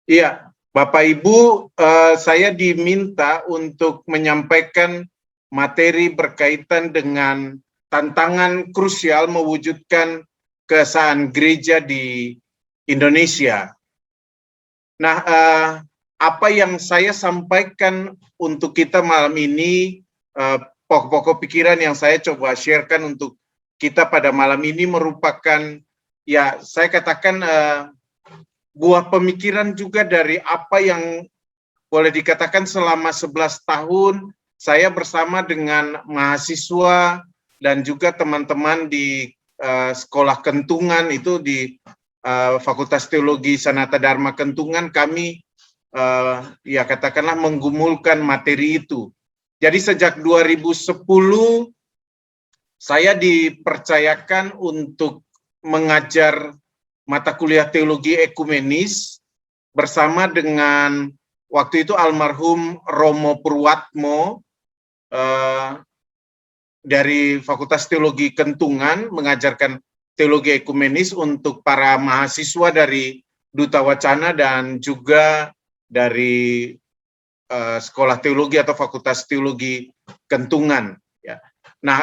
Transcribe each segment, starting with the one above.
Iya, Bapak Ibu, saya diminta untuk menyampaikan materi berkaitan dengan tantangan krusial mewujudkan keesaan gereja di Indonesia. Nah, apa yang saya sampaikan untuk kita malam ini, pokok-pokok pikiran yang saya coba sharekan untuk kita pada malam ini merupakan, ya saya katakan, buah pemikiran juga dari apa yang boleh dikatakan selama 11 tahun saya bersama dengan mahasiswa dan juga teman-teman di sekolah Kentungan itu di Fakultas Teologi Sanata Dharma Kentungan, kami ya katakanlah menggumulkan materi itu. Jadi sejak 2010 saya dipercayakan untuk mengajar mata kuliah teologi ekumenis bersama dengan waktu itu almarhum Romo Purwatmo dari Fakultas Teologi Kentungan, mengajarkan teologi ekumenis untuk para mahasiswa dari Duta Wacana dan juga dari Sekolah Teologi atau Fakultas Teologi Kentungan. Ya. Nah,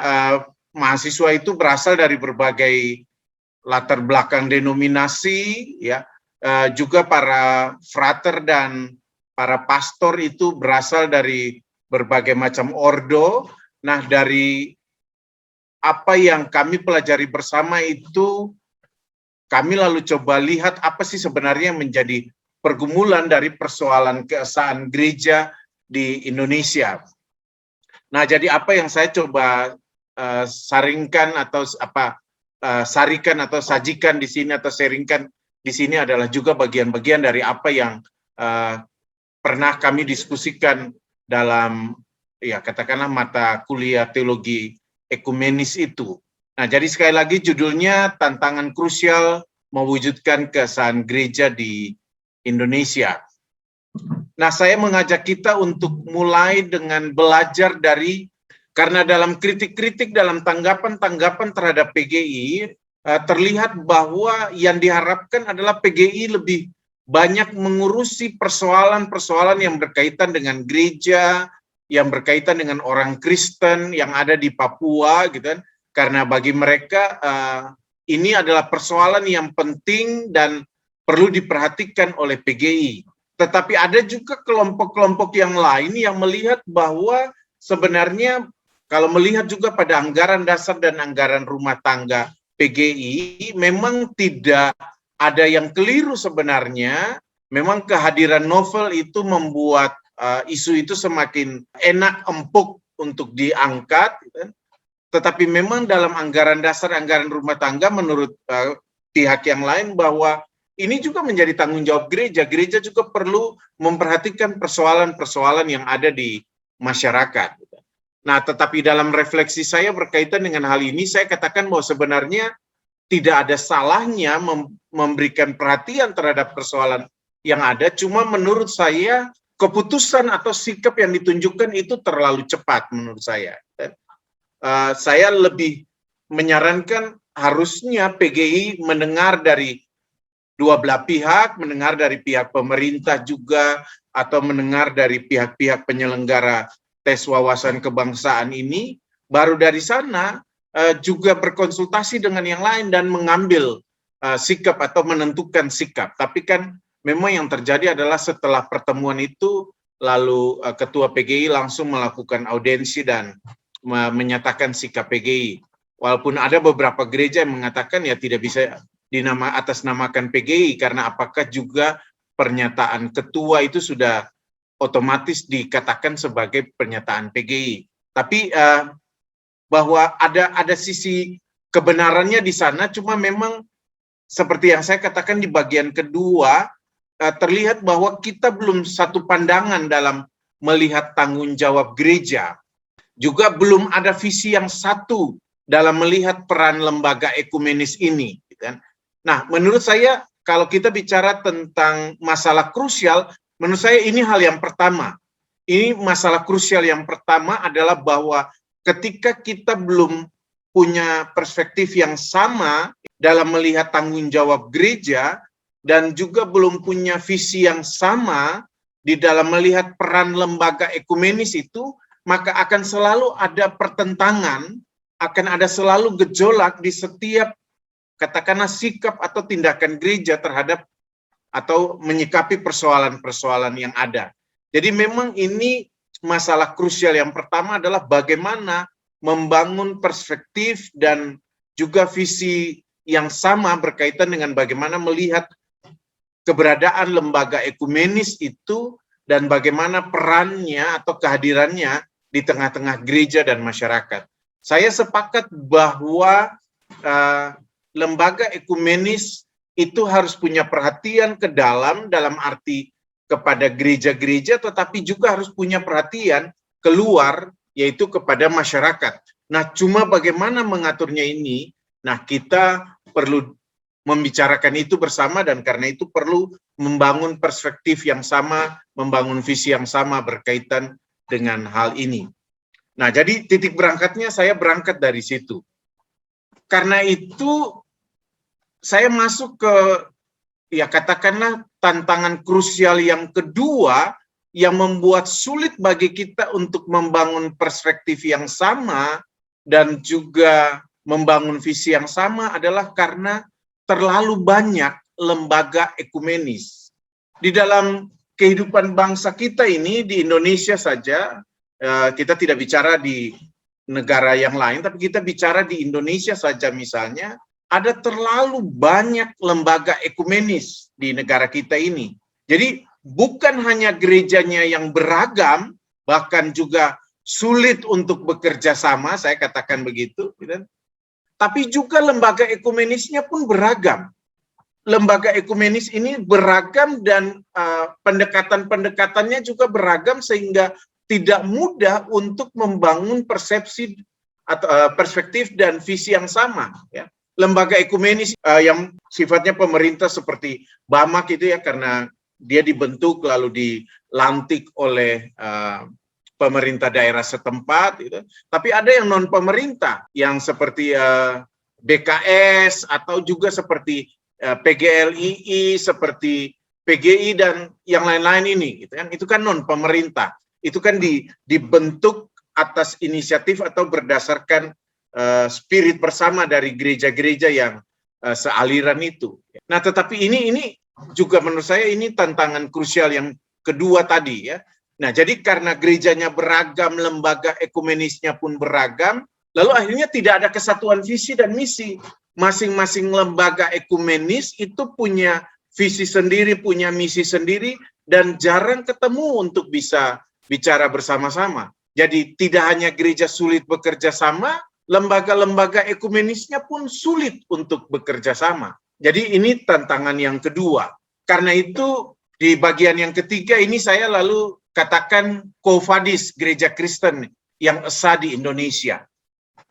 mahasiswa itu berasal dari berbagai latar belakang denominasi, ya, juga para frater dan para pastor itu berasal dari berbagai macam ordo. Nah, dari apa yang kami pelajari bersama itu, kami lalu coba lihat apa sih sebenarnya yang menjadi pergumulan dari persoalan keesaan gereja di Indonesia. Nah, jadi apa yang saya coba saringkan atau sarikan atau sajikan di sini atau sharingkan di sini adalah juga bagian-bagian dari apa yang pernah kami diskusikan dalam, ya katakanlah, mata kuliah teologi ekumenis itu. Nah, jadi sekali lagi judulnya tantangan krusial mewujudkan keesaan gereja di Indonesia. Nah, saya mengajak kita untuk mulai dengan belajar dari, karena dalam kritik-kritik, dalam tanggapan-tanggapan terhadap PGI, terlihat bahwa yang diharapkan adalah PGI lebih banyak mengurusi persoalan-persoalan yang berkaitan dengan gereja, yang berkaitan dengan orang Kristen yang ada di Papua, gitu kan? Karena bagi mereka ini adalah persoalan yang penting dan perlu diperhatikan oleh PGI. Tetapi ada juga kelompok-kelompok yang lain yang melihat bahwa sebenarnya kalau melihat juga pada anggaran dasar dan anggaran rumah tangga PGI, memang tidak ada yang keliru sebenarnya. Memang kehadiran novel itu membuat isu itu semakin enak, empuk untuk diangkat. Tetapi memang dalam anggaran dasar, anggaran rumah tangga, menurut pihak yang lain bahwa ini juga menjadi tanggung jawab gereja. Gereja juga perlu memperhatikan persoalan-persoalan yang ada di masyarakat. Nah, tetapi dalam refleksi saya berkaitan dengan hal ini, saya katakan bahwa sebenarnya tidak ada salahnya memberikan perhatian terhadap persoalan yang ada, cuma menurut saya keputusan atau sikap yang ditunjukkan itu terlalu cepat menurut saya. Saya lebih menyarankan harusnya PGI mendengar dari dua belah pihak, mendengar dari pihak pemerintah juga, atau mendengar dari pihak-pihak penyelenggara tes wawasan kebangsaan ini, baru dari sana juga berkonsultasi dengan yang lain dan mengambil sikap atau menentukan sikap. Tapi kan memang yang terjadi adalah setelah pertemuan itu, lalu Ketua PGI langsung melakukan audiensi dan menyatakan sikap PGI. Walaupun ada beberapa gereja yang mengatakan ya tidak bisa atasnamakan PGI, karena apakah juga pernyataan ketua itu sudah otomatis dikatakan sebagai pernyataan PGI. Tapi bahwa ada sisi kebenarannya di sana, cuma memang seperti yang saya katakan di bagian kedua, terlihat bahwa kita belum satu pandangan dalam melihat tanggung jawab gereja. Juga belum ada visi yang satu dalam melihat peran lembaga ekumenis ini. Nah, menurut saya kalau kita bicara tentang masalah krusial, menurut saya ini hal yang pertama. Ini masalah krusial yang pertama adalah bahwa ketika kita belum punya perspektif yang sama dalam melihat tanggung jawab gereja, dan juga belum punya visi yang sama di dalam melihat peran lembaga ekumenis itu, maka akan selalu ada pertentangan, akan ada selalu gejolak di setiap katakanlah sikap atau tindakan gereja terhadap atau menyikapi persoalan-persoalan yang ada. Jadi memang ini masalah krusial. Yang pertama adalah bagaimana membangun perspektif dan juga visi yang sama berkaitan dengan bagaimana melihat keberadaan lembaga ekumenis itu dan bagaimana perannya atau kehadirannya di tengah-tengah gereja dan masyarakat. Saya sepakat bahwa lembaga ekumenis itu harus punya perhatian ke dalam arti kepada gereja-gereja, tetapi juga harus punya perhatian keluar, yaitu kepada masyarakat. Nah, cuma bagaimana mengaturnya ini, nah kita perlu membicarakan itu bersama, dan karena itu perlu membangun perspektif yang sama, membangun visi yang sama berkaitan dengan hal ini. Nah, jadi titik berangkatnya saya berangkat dari situ. Karena itu saya masuk ke, ya katakanlah, tantangan krusial yang kedua yang membuat sulit bagi kita untuk membangun perspektif yang sama dan juga membangun visi yang sama adalah karena terlalu banyak lembaga ekumenis. Di dalam kehidupan bangsa kita ini, di Indonesia saja, kita tidak bicara di negara yang lain, tapi kita bicara di Indonesia saja misalnya, ada terlalu banyak lembaga ekumenis di negara kita ini. Jadi bukan hanya gerejanya yang beragam, bahkan juga sulit untuk bekerja sama, saya katakan begitu, tapi juga lembaga ekumenisnya pun beragam. Lembaga ekumenis ini beragam dan pendekatan-pendekatannya juga beragam sehingga tidak mudah untuk membangun persepsi atau perspektif dan visi yang sama, ya. Lembaga ekumenis yang sifatnya pemerintah seperti BAMAK itu ya, karena dia dibentuk lalu dilantik oleh pemerintah daerah setempat, gitu. Tapi ada yang non pemerintah yang seperti BKS atau juga seperti PGLII, seperti PGI dan yang lain-lain ini, gitu kan? Itu kan non pemerintah. Itu kan dibentuk atas inisiatif atau berdasarkan spirit bersama dari gereja-gereja yang sealiran itu. Nah, tetapi ini juga menurut saya ini tantangan krusial yang kedua tadi, ya. Nah, jadi karena gerejanya beragam, lembaga ekumenisnya pun beragam, lalu akhirnya tidak ada kesatuan visi dan misi. Masing-masing lembaga ekumenis itu punya visi sendiri, punya misi sendiri, dan jarang ketemu untuk bisa bicara bersama-sama. Jadi tidak hanya gereja sulit bekerja sama, lembaga-lembaga ekumenisnya pun sulit untuk bekerja sama. Jadi ini tantangan yang kedua. Karena itu di bagian yang ketiga ini saya lalu katakan Quo Vadis gereja Kristen yang esa di Indonesia.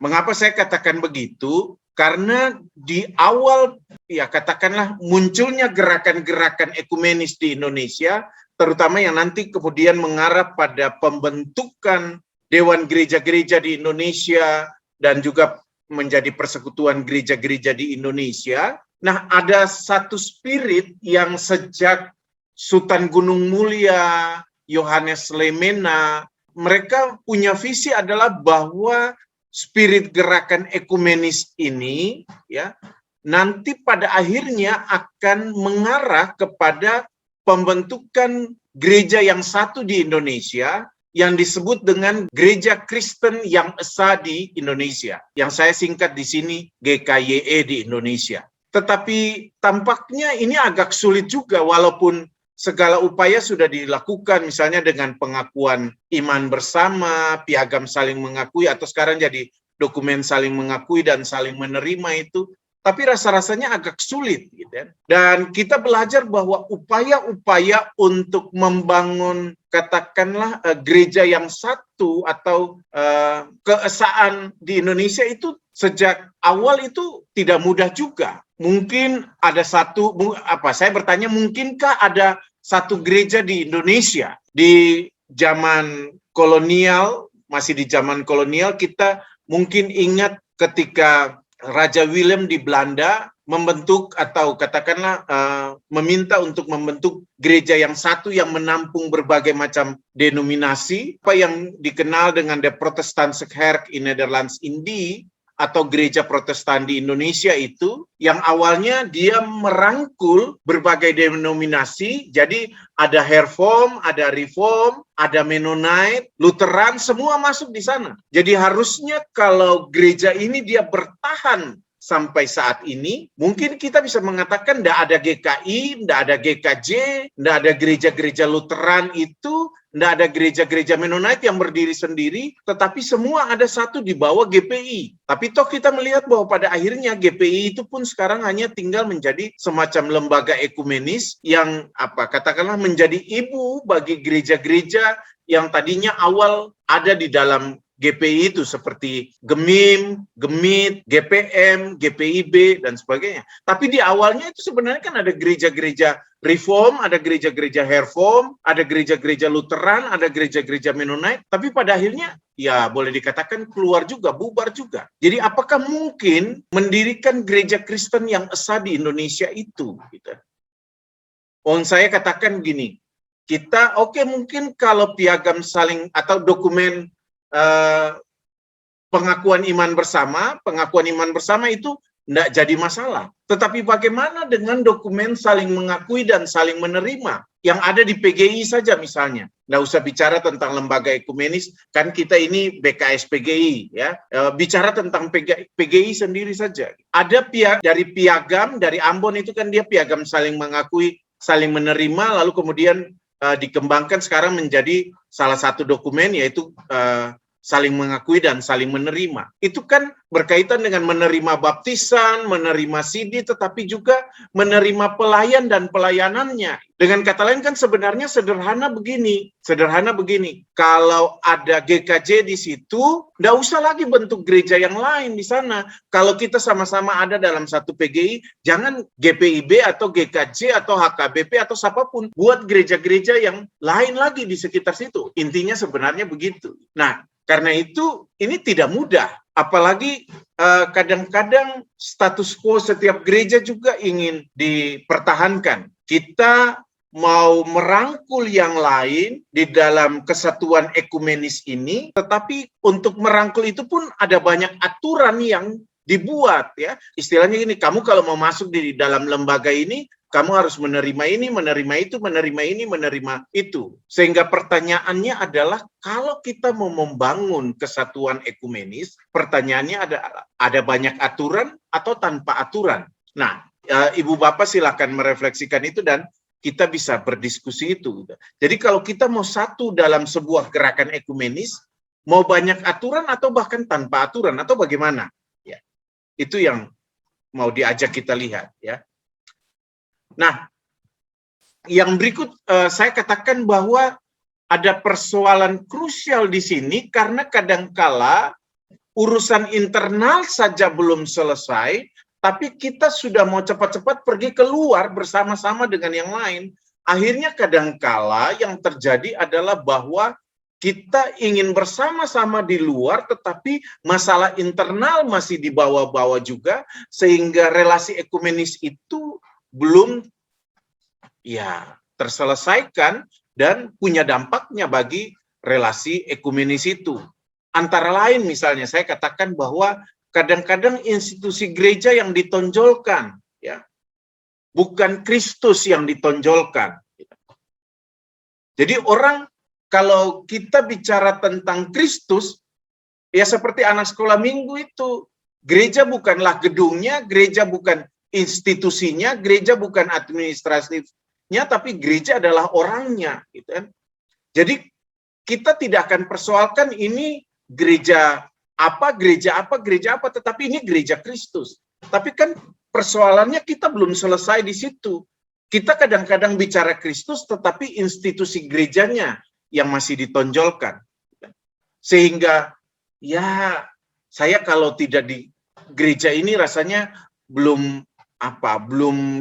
Mengapa saya katakan begitu? Karena di awal, ya katakanlah, munculnya gerakan-gerakan ekumenis di Indonesia, terutama yang nanti kemudian mengarah pada pembentukan Dewan Gereja-Gereja di Indonesia dan juga menjadi persekutuan gereja-gereja di Indonesia. Nah, ada satu spirit yang sejak Sultan Gunung Mulia, Yohanes Lemena, mereka punya visi adalah bahwa spirit gerakan ekumenis ini, ya, nanti pada akhirnya akan mengarah kepada pembentukan gereja yang satu di Indonesia yang disebut dengan Gereja Kristen yang esa di Indonesia. Yang saya singkat di sini GKYE di Indonesia. Tetapi tampaknya ini agak sulit juga walaupun segala upaya sudah dilakukan, misalnya dengan pengakuan iman bersama, piagam saling mengakui, atau sekarang jadi dokumen saling mengakui dan saling menerima itu, tapi rasa-rasanya agak sulit, gitu ya. Dan kita belajar bahwa upaya-upaya untuk membangun, katakanlah, gereja yang satu atau keesaan di Indonesia itu sejak awal itu tidak mudah juga. Mungkin ada satu, saya bertanya, mungkinkah ada satu gereja di Indonesia di zaman kolonial, masih di zaman kolonial, kita mungkin ingat ketika Raja Willem di Belanda membentuk atau katakanlah meminta untuk membentuk gereja yang satu yang menampung berbagai macam denominasi, apa yang dikenal dengan de Protestantse Kerk in Nederlands Indie atau gereja Protestan di Indonesia itu, yang awalnya dia merangkul berbagai denominasi. Jadi ada Herform, ada Reform, ada Mennonite, Lutheran, semua masuk di sana. Jadi harusnya kalau gereja ini dia bertahan sampai saat ini, mungkin kita bisa mengatakan tidak ada GKI, tidak ada GKJ, tidak ada gereja-gereja Lutheran itu, tidak ada gereja-gereja Mennonite yang berdiri sendiri, tetapi semua ada satu di bawah GPI. Tapi toh kita melihat bahwa pada akhirnya GPI itu pun sekarang hanya tinggal menjadi semacam lembaga ekumenis yang katakanlah menjadi ibu bagi gereja-gereja yang tadinya awal ada di dalam GPI itu seperti Gemim, Gemit, GPM, GPIB, dan sebagainya. Tapi di awalnya itu sebenarnya kan ada gereja-gereja Reform, ada gereja-gereja Herform, ada gereja-gereja Lutheran, ada gereja-gereja Mennonite, tapi pada akhirnya ya boleh dikatakan keluar juga, bubar juga. Jadi apakah mungkin mendirikan gereja Kristen yang esa di Indonesia itu? Gitu. Saya katakan gini, kita mungkin kalau piagam saling atau dokumen pengakuan iman bersama itu tidak jadi masalah. Tetapi bagaimana dengan dokumen saling mengakui dan saling menerima yang ada di PGI saja misalnya? Nggak usah bicara tentang lembaga ekumenis, kan kita ini BKS PGI ya. Bicara tentang PGI sendiri saja. Ada dari piagam dari Ambon itu kan dia piagam saling mengakui, saling menerima, lalu kemudian dikembangkan sekarang menjadi salah satu dokumen yaitu saling mengakui dan saling menerima. Itu kan berkaitan dengan menerima baptisan, menerima sidi, tetapi juga menerima pelayan dan pelayanannya. Dengan kata lain kan sebenarnya sederhana begini. Kalau ada GKJ di situ, nggak usah lagi bentuk gereja yang lain di sana. Kalau kita sama-sama ada dalam satu PGI, jangan GPIB atau GKJ atau HKBP atau siapapun buat gereja-gereja yang lain lagi di sekitar situ. Intinya sebenarnya begitu. Nah, karena itu ini tidak mudah, apalagi kadang-kadang status quo setiap gereja juga ingin dipertahankan. Kita mau merangkul yang lain di dalam kesatuan ekumenis ini, tetapi untuk merangkul itu pun ada banyak aturan yang dibuat ya. Istilahnya gini, kamu kalau mau masuk di dalam lembaga ini, kamu harus menerima ini, menerima itu, menerima ini, menerima itu. Sehingga pertanyaannya adalah, kalau kita mau membangun kesatuan ekumenis, pertanyaannya ada banyak aturan atau tanpa aturan. Nah, Ibu Bapak silakan merefleksikan itu dan kita bisa berdiskusi itu. Jadi kalau kita mau satu dalam sebuah gerakan ekumenis, mau banyak aturan atau bahkan tanpa aturan atau bagaimana? Ya, itu yang mau diajak kita lihat ya. Nah, yang berikut saya katakan bahwa ada persoalan krusial di sini karena kadangkala urusan internal saja belum selesai, tapi kita sudah mau cepat-cepat pergi keluar bersama-sama dengan yang lain. Akhirnya kadangkala yang terjadi adalah bahwa kita ingin bersama-sama di luar, tetapi masalah internal masih dibawa-bawa juga, sehingga relasi ekumenis itu belum terselesaikan dan punya dampaknya bagi relasi ekumenis itu. Antara lain misalnya saya katakan bahwa kadang-kadang institusi gereja yang ditonjolkan ya, bukan Kristus yang ditonjolkan. Jadi orang kalau kita bicara tentang Kristus, ya seperti anak sekolah minggu itu, gereja bukanlah gedungnya, gereja bukan institusinya, gereja bukan administratifnya, tapi gereja adalah orangnya, gitu kan. Jadi kita tidak akan persoalkan ini gereja apa, tetapi ini gereja Kristus. Tapi kan persoalannya kita belum selesai di situ. Kita kadang-kadang bicara Kristus, tetapi institusi gerejanya yang masih ditonjolkan. Sehingga ya saya kalau tidak di gereja ini rasanya belum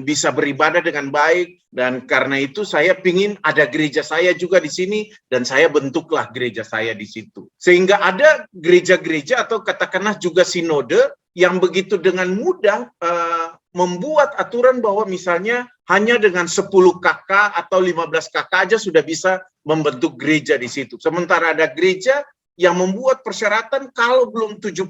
bisa beribadah dengan baik, dan karena itu saya pingin ada gereja saya juga di sini dan saya bentuklah gereja saya di situ. Sehingga ada gereja-gereja atau katakanlah juga sinode yang begitu dengan mudah membuat aturan bahwa misalnya hanya dengan 10 kakak atau 15 kakak aja sudah bisa membentuk gereja di situ. Sementara ada gereja yang membuat persyaratan kalau belum 75,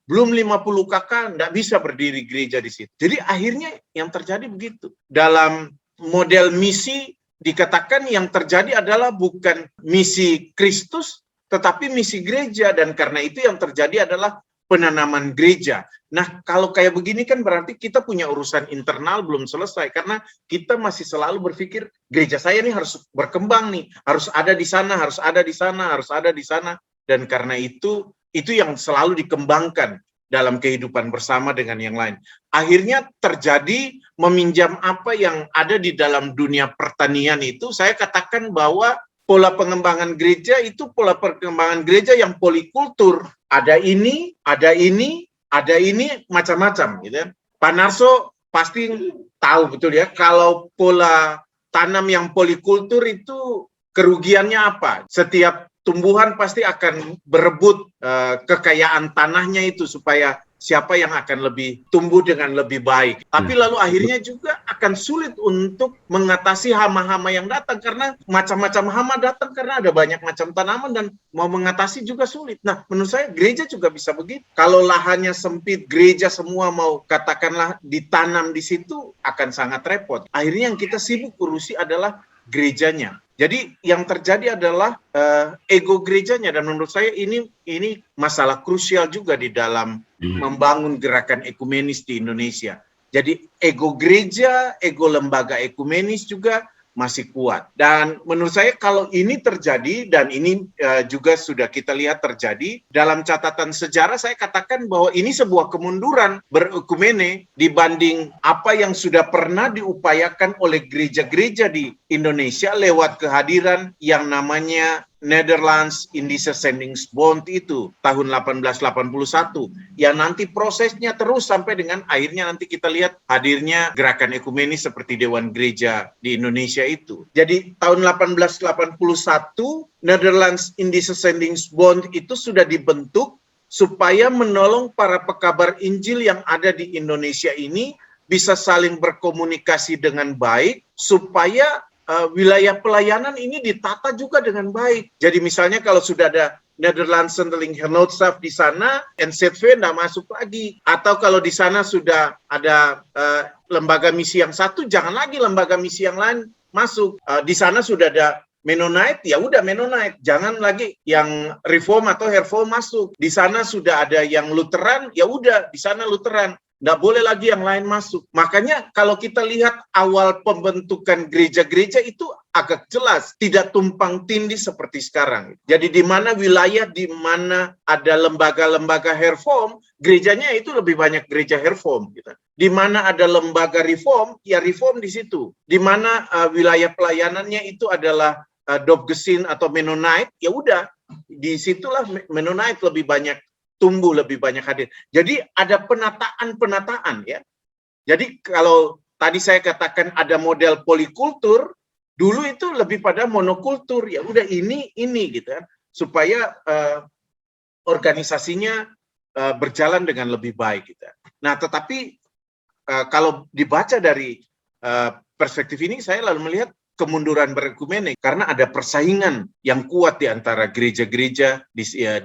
belum 50 kakak, nggak bisa berdiri gereja di situ. Jadi akhirnya yang terjadi begitu. Dalam model misi dikatakan yang terjadi adalah bukan misi Kristus, tetapi misi gereja. Dan karena itu yang terjadi adalah penanaman gereja. Nah, kalau kayak begini kan berarti kita punya urusan internal belum selesai, karena kita masih selalu berpikir gereja saya nih harus berkembang nih, harus ada di sana, harus ada di sana, harus ada di sana. Dan karena itu yang selalu dikembangkan dalam kehidupan bersama dengan yang lain. Akhirnya terjadi meminjam apa yang ada di dalam dunia pertanian itu, saya katakan bahwa pola pengembangan gereja itu pola pengembangan gereja yang polikultur. Ada ini, ada ini, ada ini, macam-macam. Gitu ya. Pak Narso pasti tahu betul ya, kalau pola tanam yang polikultur itu kerugiannya apa? Setiap tumbuhan pasti akan berebut kekayaan tanahnya itu supaya siapa yang akan lebih tumbuh dengan lebih baik. Tapi lalu akhirnya juga akan sulit untuk mengatasi hama-hama yang datang, karena macam-macam hama datang karena ada banyak macam tanaman dan mau mengatasi juga sulit. Nah, menurut saya gereja juga bisa begitu. Kalau lahannya sempit, gereja semua mau katakanlah ditanam di situ akan sangat repot. Akhirnya yang kita sibuk urusi adalah gerejanya. Jadi yang terjadi adalah ego gerejanya, dan menurut saya ini masalah krusial juga di dalam membangun gerakan ekumenis di Indonesia. Jadi ego gereja, ego lembaga ekumenis juga masih kuat. Dan menurut saya kalau ini terjadi, dan ini juga sudah kita lihat terjadi, dalam catatan sejarah saya katakan bahwa ini sebuah kemunduran berekumene dibanding apa yang sudah pernah diupayakan oleh gereja-gereja di Indonesia lewat kehadiran yang namanya Netherlands Indissendingsbond itu tahun 1881, yang nanti prosesnya terus sampai dengan akhirnya nanti kita lihat hadirnya gerakan ekumenis seperti Dewan Gereja di Indonesia itu. Jadi tahun 1881 Netherlands Indissendingsbond itu sudah dibentuk supaya menolong para pekabar Injil yang ada di Indonesia ini bisa saling berkomunikasi dengan baik supaya wilayah pelayanan ini ditata juga dengan baik. Jadi misalnya kalau sudah ada Netherlands Genootschap di sana, NZV tidak masuk lagi. Atau kalau di sana sudah ada lembaga misi yang satu, jangan lagi lembaga misi yang lain masuk. Di sana sudah ada Mennonite, ya udah Mennonite. Jangan lagi yang Reform atau Herform masuk. Di sana sudah ada yang Lutheran, ya udah di sana Lutheran. Nggak boleh lagi yang lain masuk. Makanya kalau kita lihat awal pembentukan gereja-gereja itu agak jelas, tidak tumpang tindih seperti sekarang. Jadi di mana wilayah di mana ada lembaga-lembaga Herform, gerejanya itu lebih banyak gereja Herform. Gitu. Di mana ada lembaga Reform, ya Reform di situ. Di mana wilayah pelayanannya itu adalah Dobgesin atau Mennonite, ya udah di situlah Mennonite lebih banyak tumbuh, lebih banyak hadir. Jadi ada penataan ya. Jadi kalau tadi saya katakan ada model polikultur, dulu itu lebih pada monokultur. Ya udah ini gitu kan, supaya organisasinya berjalan dengan lebih baik gitu. Nah, tetapi kalau dibaca dari perspektif ini, saya lalu melihat kemunduran berekumene karena ada persaingan yang kuat di antara gereja-gereja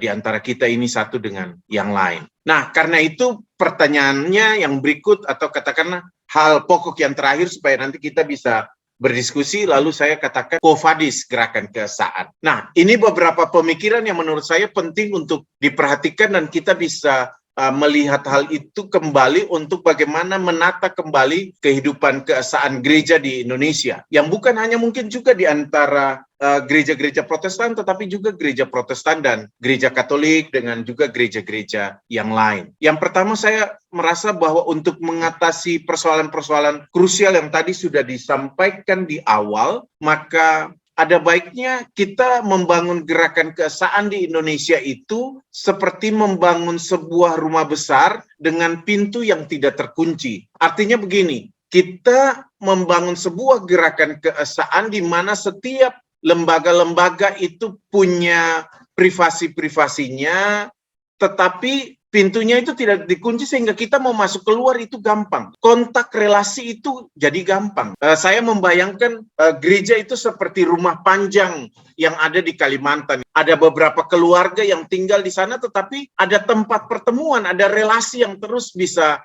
di antara kita ini satu dengan yang lain. Nah, karena itu pertanyaannya yang berikut, atau katakanlah hal pokok yang terakhir supaya nanti kita bisa berdiskusi, lalu saya katakan Quo Vadis, gerakan keesaan. Nah, ini beberapa pemikiran yang menurut saya penting untuk diperhatikan dan kita bisa melihat hal itu kembali untuk bagaimana menata kembali kehidupan keesaan gereja di Indonesia. Yang bukan hanya mungkin juga di antara gereja-gereja Protestan, tetapi juga gereja Protestan dan gereja Katolik dengan juga gereja-gereja yang lain. Yang pertama, saya merasa bahwa untuk mengatasi persoalan-persoalan krusial yang tadi sudah disampaikan di awal, maka ada baiknya kita membangun gerakan keesaan di Indonesia itu seperti membangun sebuah rumah besar dengan pintu yang tidak terkunci. Artinya begini, kita membangun sebuah gerakan keesaan di mana setiap lembaga-lembaga itu punya privasi-privasinya, tetapi pintunya itu tidak dikunci sehingga kita mau masuk keluar itu gampang. Kontak relasi itu jadi gampang. Saya membayangkan gereja itu seperti rumah panjang yang ada di Kalimantan. Ada beberapa keluarga yang tinggal di sana, tetapi ada tempat pertemuan, ada relasi yang terus bisa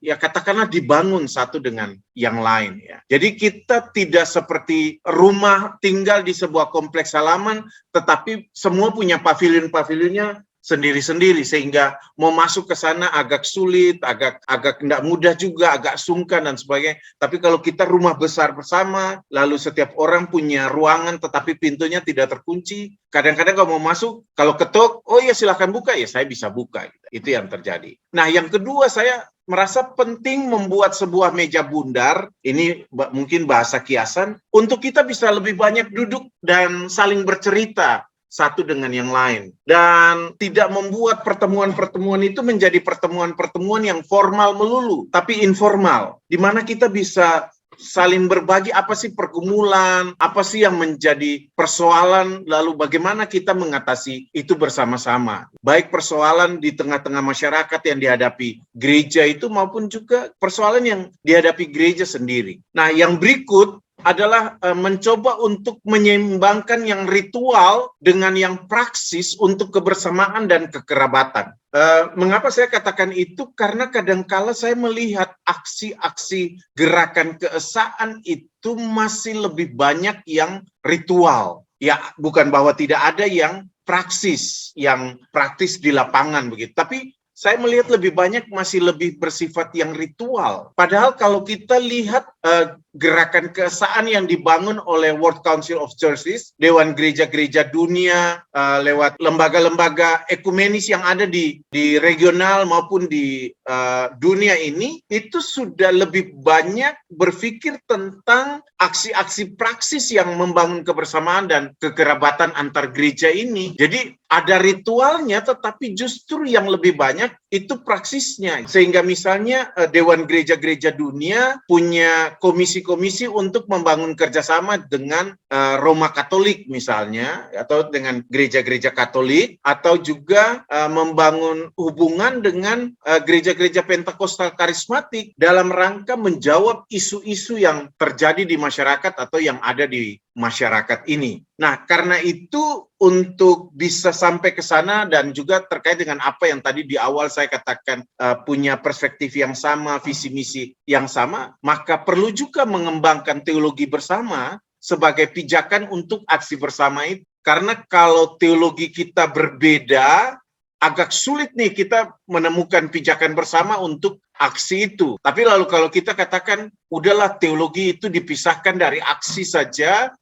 ya katakanlah dibangun satu dengan yang lain ya. Jadi kita tidak seperti rumah tinggal di sebuah kompleks halaman, tetapi semua punya pavilion-pavilionnya sendiri-sendiri sehingga mau masuk ke sana agak sulit, agak tidak mudah juga, agak sungkan dan sebagainya. Tapi kalau kita rumah besar bersama, lalu setiap orang punya ruangan tetapi pintunya tidak terkunci, kadang-kadang kalau mau masuk, kalau ketuk, oh ya silakan buka, ya saya bisa buka. Itu yang terjadi. Nah, yang kedua saya merasa penting membuat sebuah meja bundar, ini mungkin bahasa kiasan, untuk kita bisa lebih banyak duduk dan saling bercerita satu dengan yang lain. Dan tidak membuat pertemuan-pertemuan itu menjadi pertemuan-pertemuan yang formal melulu, tapi informal, di mana kita bisa saling berbagi apa sih pergumulan, apa sih yang menjadi persoalan, lalu bagaimana kita mengatasi itu bersama-sama. Baik persoalan di tengah-tengah masyarakat yang dihadapi gereja itu maupun juga persoalan yang dihadapi gereja sendiri. Nah, yang berikut adalah mencoba untuk menyeimbangkan yang ritual dengan yang praksis untuk kebersamaan dan kekerabatan. Mengapa saya katakan itu? Karena kadangkala saya melihat aksi-aksi gerakan keesaan itu masih lebih banyak yang ritual. Ya, bukan bahwa tidak ada yang praksis, yang praktis di lapangan begitu. Tapi saya melihat lebih banyak masih lebih bersifat yang ritual. Padahal kalau kita lihat gerakan keesaan yang dibangun oleh World Council of Churches, Dewan Gereja-Gereja Dunia, lewat lembaga-lembaga ekumenis yang ada di regional maupun di dunia ini, itu sudah lebih banyak berpikir tentang aksi-aksi praksis yang membangun kebersamaan dan kekerabatan antar gereja ini. Jadi ada ritualnya, tetapi justru yang lebih banyak itu praksisnya. Sehingga misalnya Dewan Gereja-Gereja Dunia punya komisi-komisi untuk membangun kerjasama dengan Roma Katolik misalnya, atau dengan gereja-gereja Katolik, atau juga membangun hubungan dengan gereja-gereja Pentakostal Karismatik dalam rangka menjawab isu-isu yang terjadi di masyarakat atau yang ada di masyarakat ini. Nah, karena itu untuk bisa sampai ke sana dan juga terkait dengan apa yang tadi di awal saya katakan punya perspektif yang sama, visi misi yang sama, maka perlu juga mengembangkan teologi bersama sebagai pijakan untuk aksi bersama itu. Karena kalau teologi kita berbeda, agak sulit nih kita menemukan pijakan bersama untuk aksi itu. Tapi lalu kalau kita katakan, udahlah teologi itu dipisahkan dari aksi saja,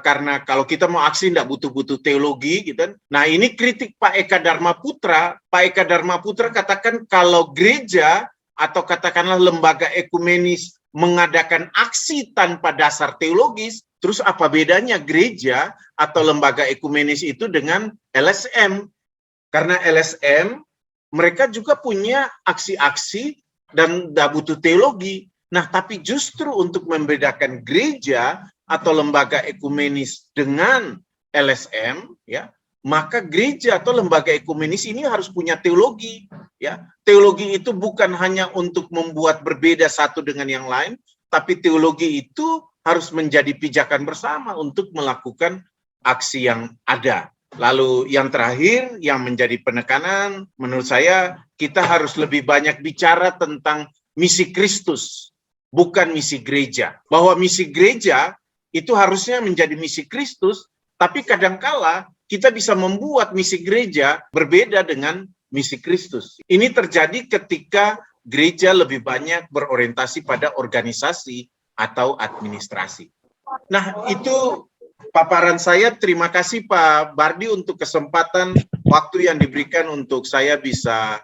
karena kalau kita mau aksi tidak butuh-butuh teologi, gitu. Nah, ini kritik Pak Eka Dharma Putra. Pak Eka Dharma Putra katakan kalau gereja atau katakanlah lembaga ekumenis mengadakan aksi tanpa dasar teologis, terus apa bedanya gereja atau lembaga ekumenis itu dengan LSM? Karena LSM, mereka juga punya aksi-aksi dan tidak butuh teologi. Nah, tapi justru untuk membedakan gereja atau lembaga ekumenis dengan LSM, ya, maka gereja atau lembaga ekumenis ini harus punya teologi. Ya, teologi itu bukan hanya untuk membuat berbeda satu dengan yang lain, tapi teologi itu harus menjadi pijakan bersama untuk melakukan aksi yang ada. Lalu yang terakhir yang menjadi penekanan, menurut saya kita harus lebih banyak bicara tentang misi Kristus, bukan misi gereja. Bahwa misi gereja itu harusnya menjadi misi Kristus, tapi kadangkala kita bisa membuat misi gereja berbeda dengan misi Kristus. Ini terjadi ketika gereja lebih banyak berorientasi pada organisasi atau administrasi. Nah, itu paparan saya. Terima kasih Pak Bardi untuk kesempatan waktu yang diberikan untuk saya bisa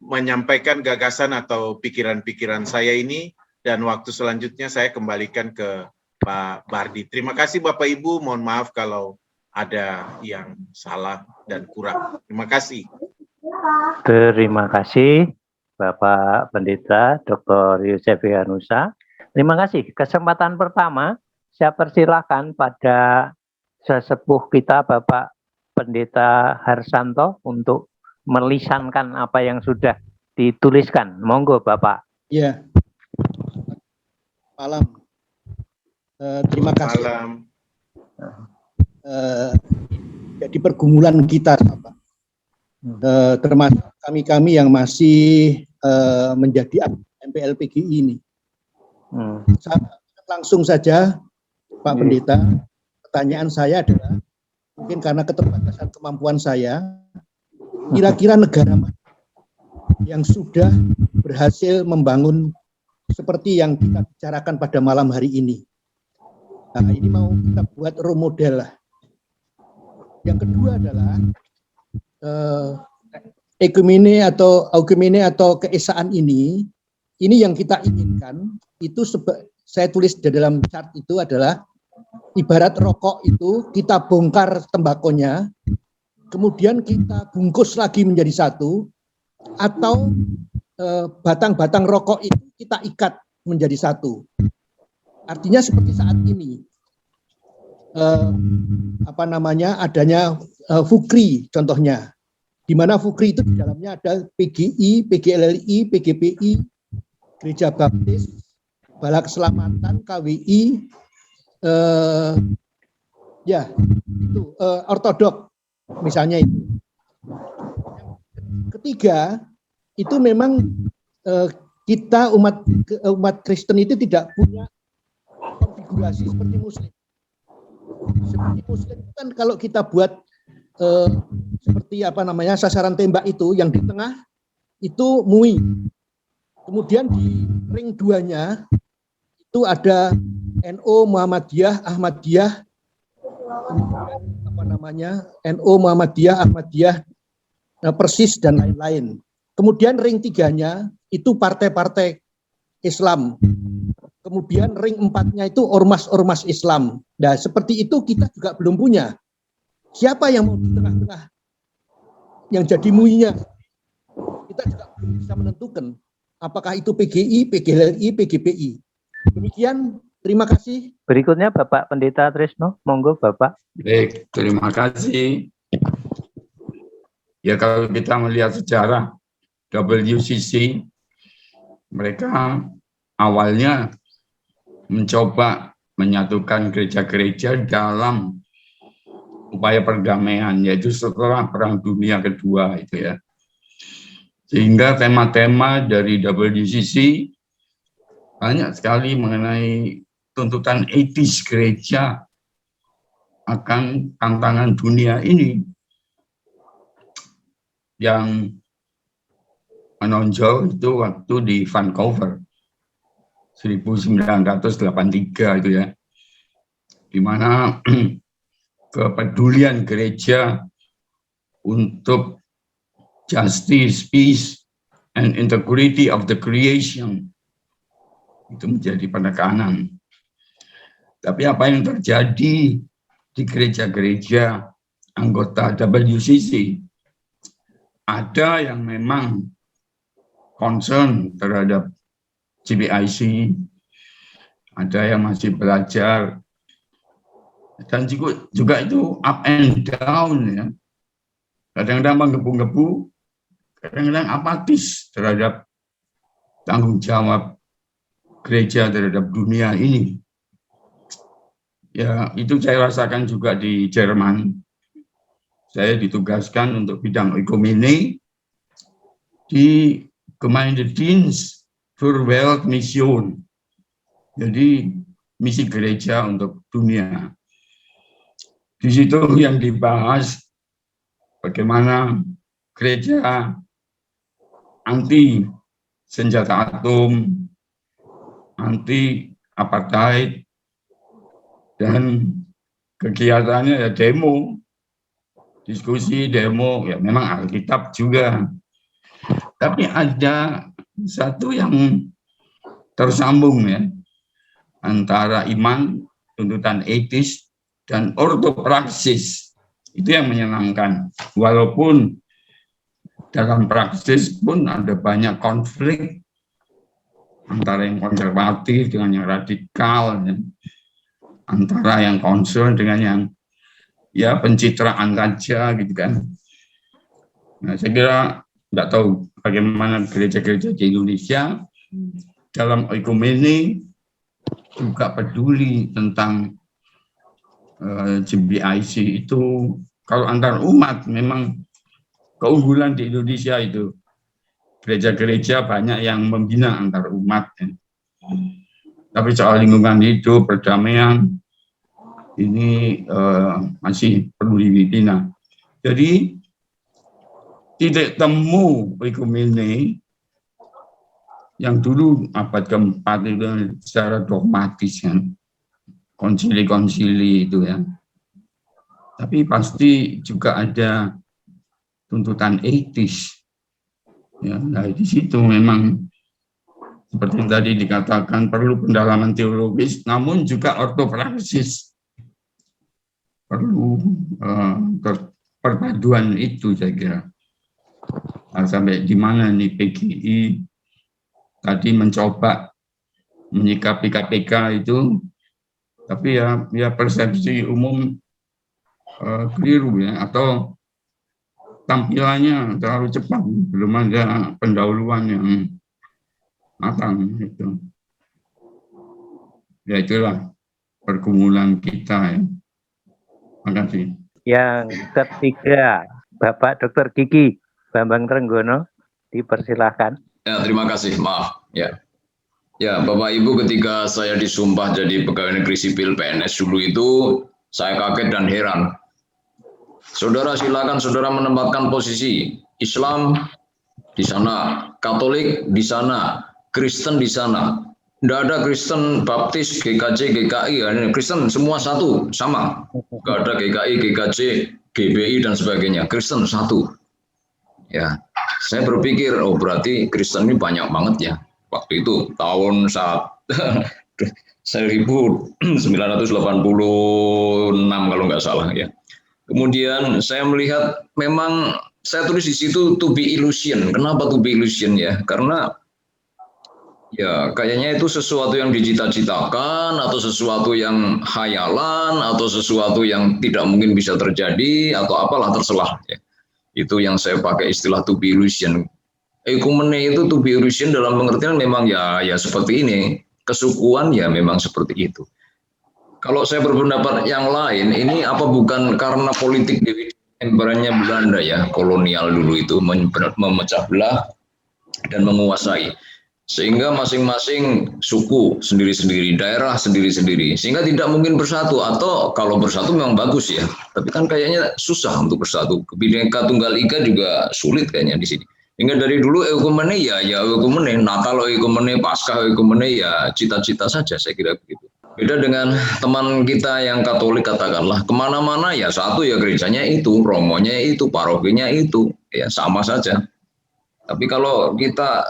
menyampaikan gagasan atau pikiran-pikiran saya ini, dan waktu selanjutnya saya kembalikan ke Pak Bardi. Terima kasih Bapak Ibu, mohon maaf kalau ada yang salah dan kurang. Terima kasih. Terima kasih Bapak Pendeta Dr. Yosefi Hanusa. Terima kasih. Kesempatan pertama saya persilakan pada sesepuh kita Bapak Pendeta Harsanto untuk melisankan apa yang sudah dituliskan. Monggo Bapak. Ya, malam. Terima kasih. Malam. Jadi pergumulan kita, Bapak. Termasuk kami yang masih menjadi MPLPGI ini. Langsung saja, Pak Pendeta, pertanyaan saya adalah, mungkin karena keterbatasan kemampuan saya, kira-kira negara mana yang sudah berhasil membangun seperti yang kita bicarakan pada malam hari ini? Nah, ini mau kita buat role model lah. Yang kedua adalah ekumene atau keesaan ini yang kita inginkan itu saya tulis di dalam chart itu adalah ibarat rokok itu kita bongkar tembakonya, kemudian kita bungkus lagi menjadi satu, atau batang-batang rokok itu kita ikat menjadi satu. Artinya seperti saat ini, adanya Fukri contohnya, di mana Fukri itu di dalamnya ada PGI, PGLLI, PGPI, Gereja Baptis, Bala Keselamatan, KWI, Ortodok misalnya itu. Ketiga, itu memang kita umat Kristen itu tidak punya konfigurasi seperti Muslim. Seperti Muslim kan kalau kita buat seperti sasaran tembak itu yang di tengah itu MUI. Kemudian di ring 2-nya itu ada NO, Muhammadiyah, Ahmadiyah, NO, Muhammadiyah, Ahmadiyah, Persis dan lain-lain. Kemudian ring 3-nya itu partai-partai Islam. Kemudian ring 4-nya itu ormas-ormas Islam. Nah, seperti itu kita juga belum punya. Siapa yang mau di tengah-tengah yang jadi MUI-nya? Kita juga belum bisa menentukan apakah itu PGI, PGLI, PGPI. Demikian, terima kasih. Berikutnya Bapak Pendeta Trisno, monggo Bapak. Baik, terima kasih. Ya, kalau kita melihat sejarah WCC, mereka awalnya mencoba menyatukan gereja-gereja dalam upaya perdamaian, yaitu setelah Perang Dunia Kedua itu ya. Sehingga tema-tema dari WCC banyak sekali mengenai tuntutan etis gereja akan tantangan dunia ini. Yang menonjol itu waktu di Vancouver 1983 itu ya, di mana kepedulian gereja untuk justice, peace, and integrity of the creation itu menjadi penekanan. Tapi apa yang terjadi di gereja-gereja anggota WCC, ada yang memang concern terhadap GBIC, ada yang masih belajar, dan juga itu up and down ya. Kadang-kadang menggebu-gebu, kadang-kadang apatis terhadap tanggung jawab gereja terhadap dunia ini. Ya, itu saya rasakan juga di Jerman. Saya ditugaskan untuk bidang ekumene di Gemeindedienst für Weltmission. Jadi misi gereja untuk dunia. Di situ yang dibahas bagaimana gereja anti senjata atom, anti apartheid, dan kegiatannya ya demo, diskusi, demo, ya memang Alkitab juga. Tapi ada satu yang tersambung ya, antara iman, tuntutan etis, dan ortopraksis. Itu yang menyenangkan. Walaupun dalam praksis pun ada banyak konflik antara yang konservatif dengan yang radikal, ya. Antara yang concern dengan yang ya pencitraan saja gitu kan. Nah, saya kira nggak tahu bagaimana gereja-gereja di Indonesia dalam ekumene juga peduli tentang GBIC itu. Kalau antar umat memang keunggulan di Indonesia itu gereja-gereja banyak yang membina antar umat. Tapi soal lingkungan hidup, perdamaian ini masih perlu dibina. Jadi titik temu ekumene yang dulu abad keempat itu secara dogmatis kan, konsili-konsili itu ya. Tapi pasti juga ada tuntutan etis. Ya, nah di situ memang seperti yang tadi dikatakan perlu pendalaman teologis, namun juga ortopraksis. Perlu perpaduan itu saya kira. Nah, sampai di mana nih PGI tadi mencoba menyikapi KPK itu, tapi ya persepsi umum keliru ya, atau tampilannya terlalu cepat, belum ada pendahuluan yang matang itu. Ya itulah pergumulan kita ya. Terima kasih. Yang ketiga, Bapak Dr. Kiki Bambang Trenggono, dipersilahkan. Ya, terima kasih. Maaf. Ya, Bapak Ibu, ketika saya disumpah jadi pegawai negeri sipil PNS dulu itu, saya kaget dan heran. Saudara, silakan saudara menempatkan posisi Islam di sana, Katolik di sana, Kristen di sana. Tidak ada Kristen, Baptis, GKJ, GKI, Kristen semua satu, sama. Tidak ada GKI, GKJ, GBI dan sebagainya. Kristen satu. Ya, saya berpikir, oh berarti Kristen ini banyak banget ya. Waktu itu tahun 1986 kalau nggak salah ya. Kemudian saya melihat memang saya tulis di situ to be illusion. Kenapa to be illusion ya? Karena ya kayaknya itu sesuatu yang dicita-citakan atau sesuatu yang khayalan atau sesuatu yang tidak mungkin bisa terjadi atau apalah terselah ya. Itu yang saya pakai istilah to be illusion. Ekumene itu to be illusion dalam pengertian memang ya seperti ini. Kesukuan ya memang seperti itu. Kalau saya berpendapat yang lain, ini apa bukan karena politik di emperannya Belanda ya, kolonial dulu itu memecah belah dan menguasai. Sehingga masing-masing suku sendiri-sendiri, daerah sendiri-sendiri. Sehingga tidak mungkin bersatu, atau kalau bersatu memang bagus ya. Tapi kan kayaknya susah untuk bersatu. Bhinneka Tunggal Ika juga sulit kayaknya di sini. Hingga dari dulu ekumene ya ekumene, Natal ekumene, Paskah ekumene ya cita-cita saja saya kira begitu. Beda dengan teman kita yang Katolik katakanlah kemana-mana ya satu ya gerejanya itu, romonya itu, parokinya itu, ya sama saja. Tapi kalau kita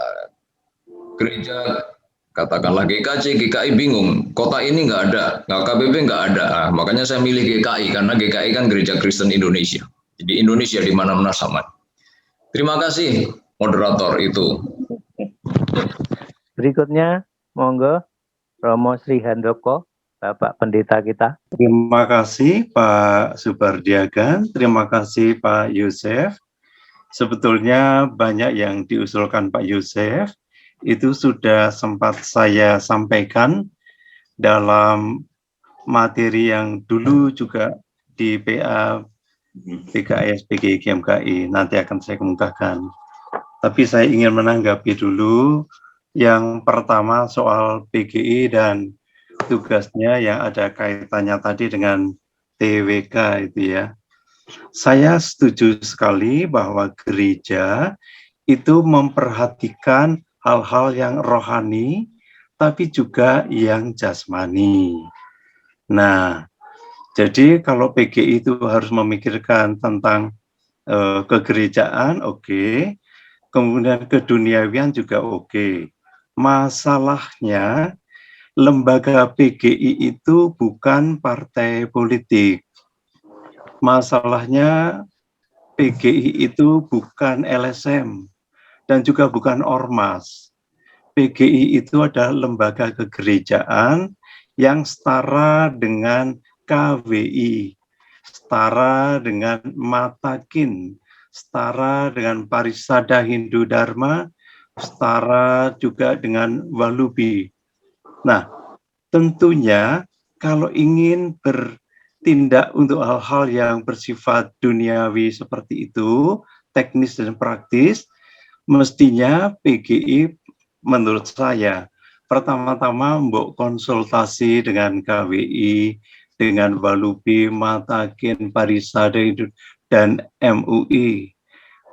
gereja katakanlah GKJ, GKI bingung, kota ini nggak ada, KBP nggak ada, makanya saya milih GKI karena GKI kan Gereja Kristen Indonesia. Jadi Indonesia di mana-mana sama. Terima kasih moderator itu. Berikutnya, monggo Romo Sri Handoko, Bapak Pendeta kita. Terima kasih Pak Subardiaga, terima kasih Pak Yusef. Sebetulnya banyak yang diusulkan Pak Yusef, itu sudah sempat saya sampaikan dalam materi yang dulu juga di PA PKS PGI GMKI, nanti akan saya kemukakan. Tapi saya ingin menanggapi dulu yang pertama soal PGI dan tugasnya yang ada kaitannya tadi dengan TWK itu ya. Saya setuju sekali bahwa gereja itu memperhatikan hal-hal yang rohani, tapi juga yang jasmani. Nah, jadi kalau PGI itu harus memikirkan tentang kegerejaan, oke. Kemudian keduniawian juga oke. Masalahnya, lembaga PGI itu bukan partai politik. Masalahnya, PGI itu bukan LSM dan juga bukan ormas. PGI itu adalah lembaga kegerejaan yang setara dengan KWI, setara dengan Matakin, setara dengan Parisada Hindu Dharma, setara juga dengan Walubi. Nah, tentunya kalau ingin bertindak untuk hal-hal yang bersifat duniawi seperti itu, teknis dan praktis, mestinya PGI menurut saya pertama-tama mbok konsultasi dengan KWI, dengan Walubi, Matakin, Parisada dan MUI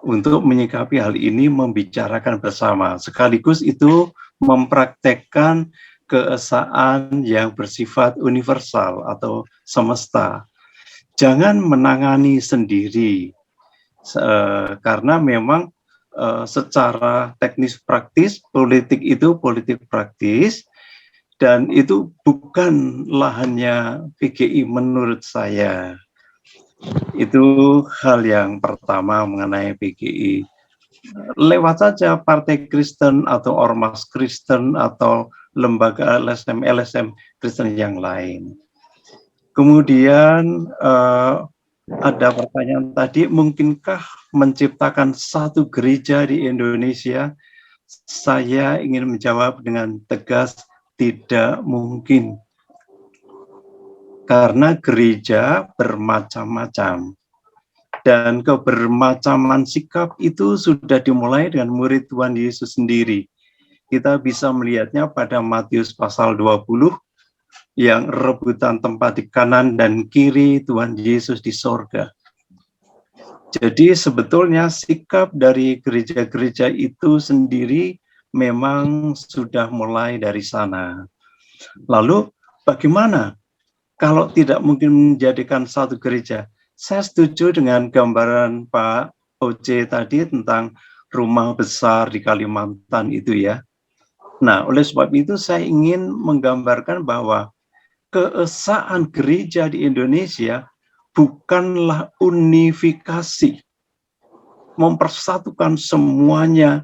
untuk menyikapi hal ini, membicarakan bersama. Sekaligus itu mempraktekkan keesaan yang bersifat universal atau semesta. Jangan menangani sendiri, karena memang secara teknis praktis, politik itu politik praktis, dan itu bukan lahannya PGI menurut saya. Itu hal yang pertama mengenai PGI. Lewat saja partai Kristen atau ormas Kristen atau lembaga LSM Kristen yang lain. Kemudian ada pertanyaan tadi, mungkinkah menciptakan satu gereja di Indonesia? Saya ingin menjawab dengan tegas, tidak mungkin. Karena gereja bermacam-macam. Dan kebermacaman sikap itu sudah dimulai dengan murid Tuhan Yesus sendiri. Kita bisa melihatnya pada Matius pasal 20, yang rebutan tempat di kanan dan kiri Tuhan Yesus di sorga. Jadi sebetulnya sikap dari gereja-gereja itu sendiri memang sudah mulai dari sana. Lalu bagaimana kalau tidak mungkin menjadikan satu gereja? Saya setuju dengan gambaran Pak Oce tadi tentang rumah besar di Kalimantan itu ya. Nah, oleh sebab itu saya ingin menggambarkan bahwa keesaan gereja di Indonesia bukanlah unifikasi, mempersatukan semuanya,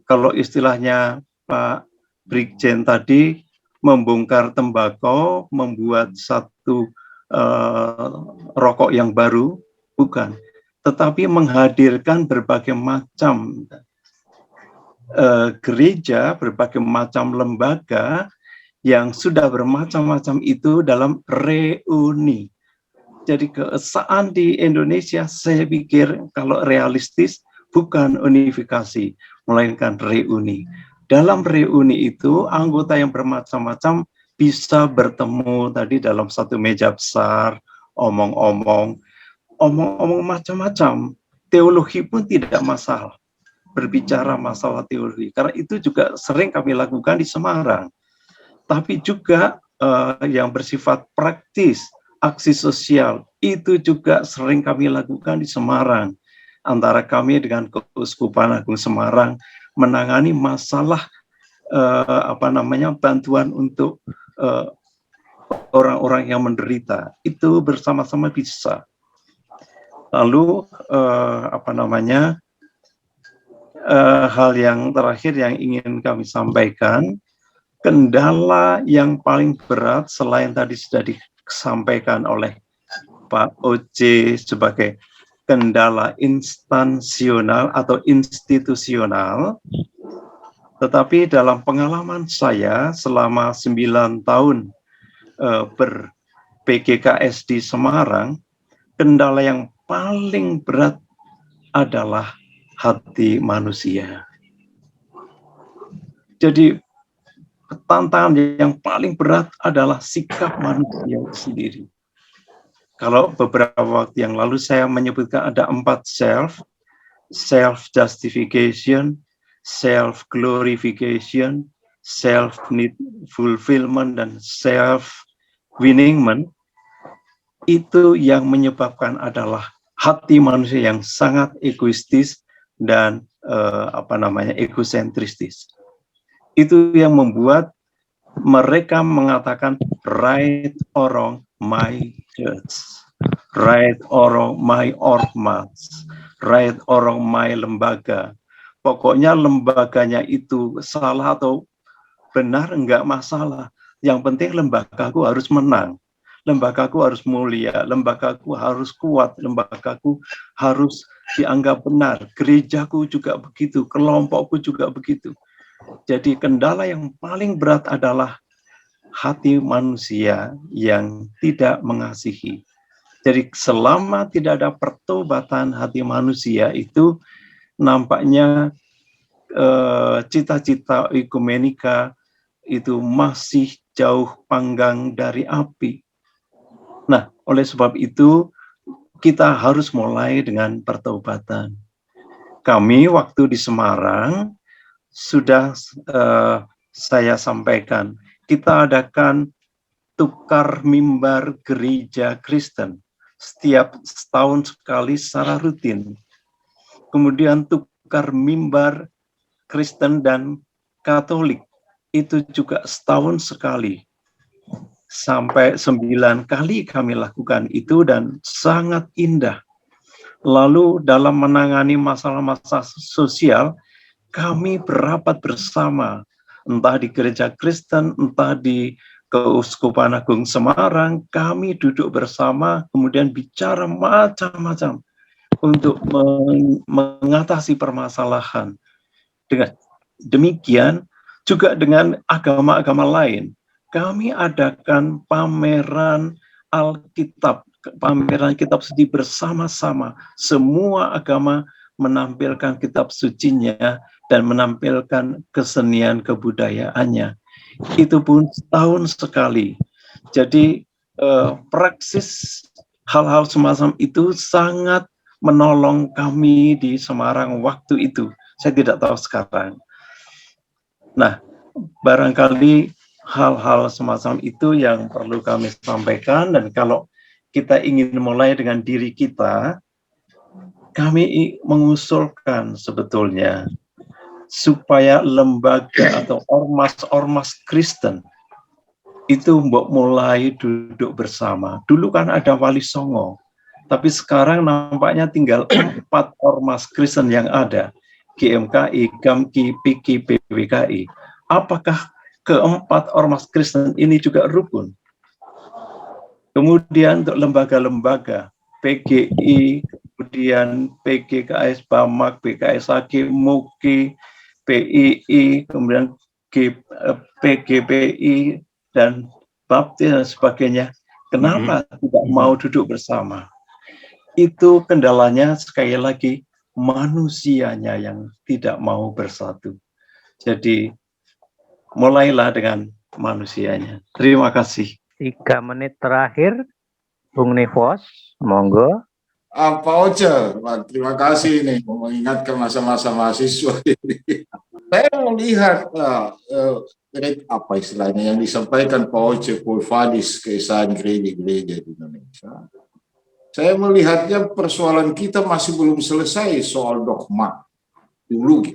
kalau istilahnya Pak Brigjen tadi, membongkar tembakau, membuat satu rokok yang baru, bukan. Tetapi menghadirkan berbagai macam gereja, berbagai macam lembaga, yang sudah bermacam-macam itu dalam reuni. Jadi keesaan di Indonesia saya pikir kalau realistis bukan unifikasi, melainkan reuni. Dalam reuni itu anggota yang bermacam-macam bisa bertemu tadi dalam satu meja besar, omong-omong macam-macam. Teologi pun tidak masalah, berbicara masalah teologi. Karena itu juga sering kami lakukan di Semarang. Tapi juga yang bersifat praktis, aksi sosial, itu juga sering kami lakukan di Semarang. Antara kami dengan Keuskupan Agung Semarang menangani masalah bantuan untuk orang-orang yang menderita. Itu bersama-sama bisa. Lalu hal yang terakhir yang ingin kami sampaikan, kendala yang paling berat selain tadi sudah disampaikan oleh Pak Oce sebagai kendala instansional atau institusional, tetapi dalam pengalaman saya selama 9 tahun ber-PGKS di Semarang, kendala yang paling berat adalah hati manusia. Jadi tantangan yang paling berat adalah sikap manusia sendiri. Kalau beberapa waktu yang lalu saya menyebutkan ada 4 self-justification, self-glorification, self-need fulfillment, dan self-winningment. Itu yang menyebabkan adalah hati manusia yang sangat egoistis dan egosentristis. Itu yang membuat mereka mengatakan right or wrong my church, right or wrong my ormas, right or wrong my lembaga. Pokoknya lembaganya itu salah atau benar enggak masalah. Yang penting lembagaku harus menang, lembagaku harus mulia, lembagaku harus kuat, lembagaku harus dianggap benar, gerejaku juga begitu, kelompokku juga begitu. Jadi kendala yang paling berat adalah hati manusia yang tidak mengasihi. Jadi selama tidak ada pertobatan hati manusia itu nampaknya cita-cita ekumenika itu masih jauh panggang dari api. Nah, oleh sebab itu kita harus mulai dengan pertobatan. Kami waktu di Semarang sudah saya sampaikan, kita adakan tukar mimbar gereja Kristen setiap setahun sekali secara rutin. Kemudian tukar mimbar Kristen dan Katolik itu juga setahun sekali. Sampai 9 kali kami lakukan itu dan sangat indah. Lalu dalam menangani masalah-masalah sosial, kami berapat bersama, entah di gereja Kristen, entah di Keuskupan Agung Semarang, kami duduk bersama, kemudian bicara macam-macam untuk mengatasi permasalahan. Dengan demikian, juga dengan agama-agama lain, kami adakan pameran Alkitab, pameran kitab suci bersama-sama. Semua agama menampilkan kitab sucinya dan menampilkan kesenian kebudayaannya. Itu pun setahun sekali. Jadi praksis hal-hal semacam itu sangat menolong kami di Semarang waktu itu. Saya tidak tahu sekarang. Nah, barangkali hal-hal semacam itu yang perlu kami sampaikan, dan kalau kita ingin mulai dengan diri kita, kami mengusulkan sebetulnya supaya lembaga atau ormas-ormas Kristen itu mulai duduk bersama. Dulu kan ada Wali Songo, tapi sekarang nampaknya tinggal 4 ormas Kristen yang ada. GMKI, GAMKI, PIKI, PWKI. Apakah keempat ormas Kristen ini juga rukun? Kemudian untuk lembaga-lembaga, PGI, kemudian PGKS, BAMAK, BKSAG, MUKI, PII, kemudian PGPI, dan Baptis dan sebagainya. Kenapa tidak mau duduk bersama? Itu kendalanya sekali lagi manusianya yang tidak mau bersatu. Jadi mulailah dengan manusianya. Terima kasih. 3 menit terakhir, Bung Nivos, monggo. Pak Oce, terima kasih nih mengingatkan masa-masa mahasiswa ini. Saya melihat apa istilahnya yang disampaikan Pak Oce Kulfadis, keesaan gereja-gereja di Indonesia. Saya melihatnya persoalan kita masih belum selesai soal dogma, teologi.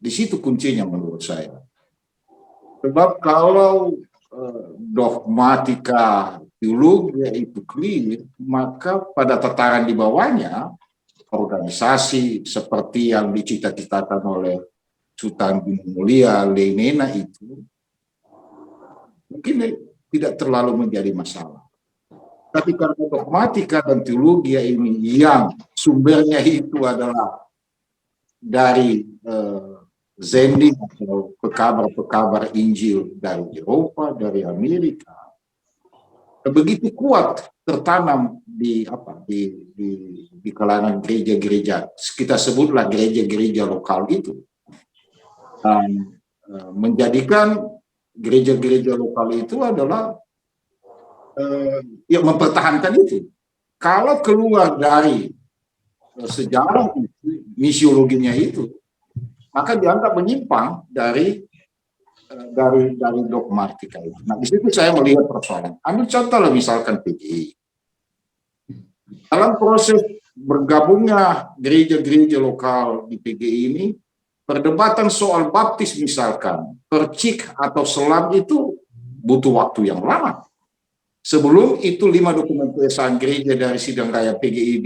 Di situ kuncinya menurut saya. Sebab kalau dogmatika teologi itu clear, maka pada tataran di bawahnya, organisasi seperti yang dicita-citakan oleh Sultan Gunung Mulia, Leinena itu, mungkin tidak terlalu menjadi masalah. Tapi karena dogmatika dan teologi ini yang sumbernya itu adalah dari zending atau pekabar-pekabar Injil dari Eropa, dari Amerika, begitu kuat tertanam di kalangan gereja-gereja, kita sebutlah gereja-gereja lokal itu, menjadikan gereja-gereja lokal itu adalah yang mempertahankan itu. Kalau keluar dari sejarah itu, misiologinya itu, maka dianggap menyimpang dari dogmatika itu. Nah, di situ saya melihat persoalan. Ambil contoh lah, misalkan PGI. Dalam proses bergabungnya gereja-gereja lokal di PGI ini, perdebatan soal baptis misalkan, percik atau selam itu butuh waktu yang lama. Sebelum itu 5 dokumen keesaan gereja dari sidang raya PGI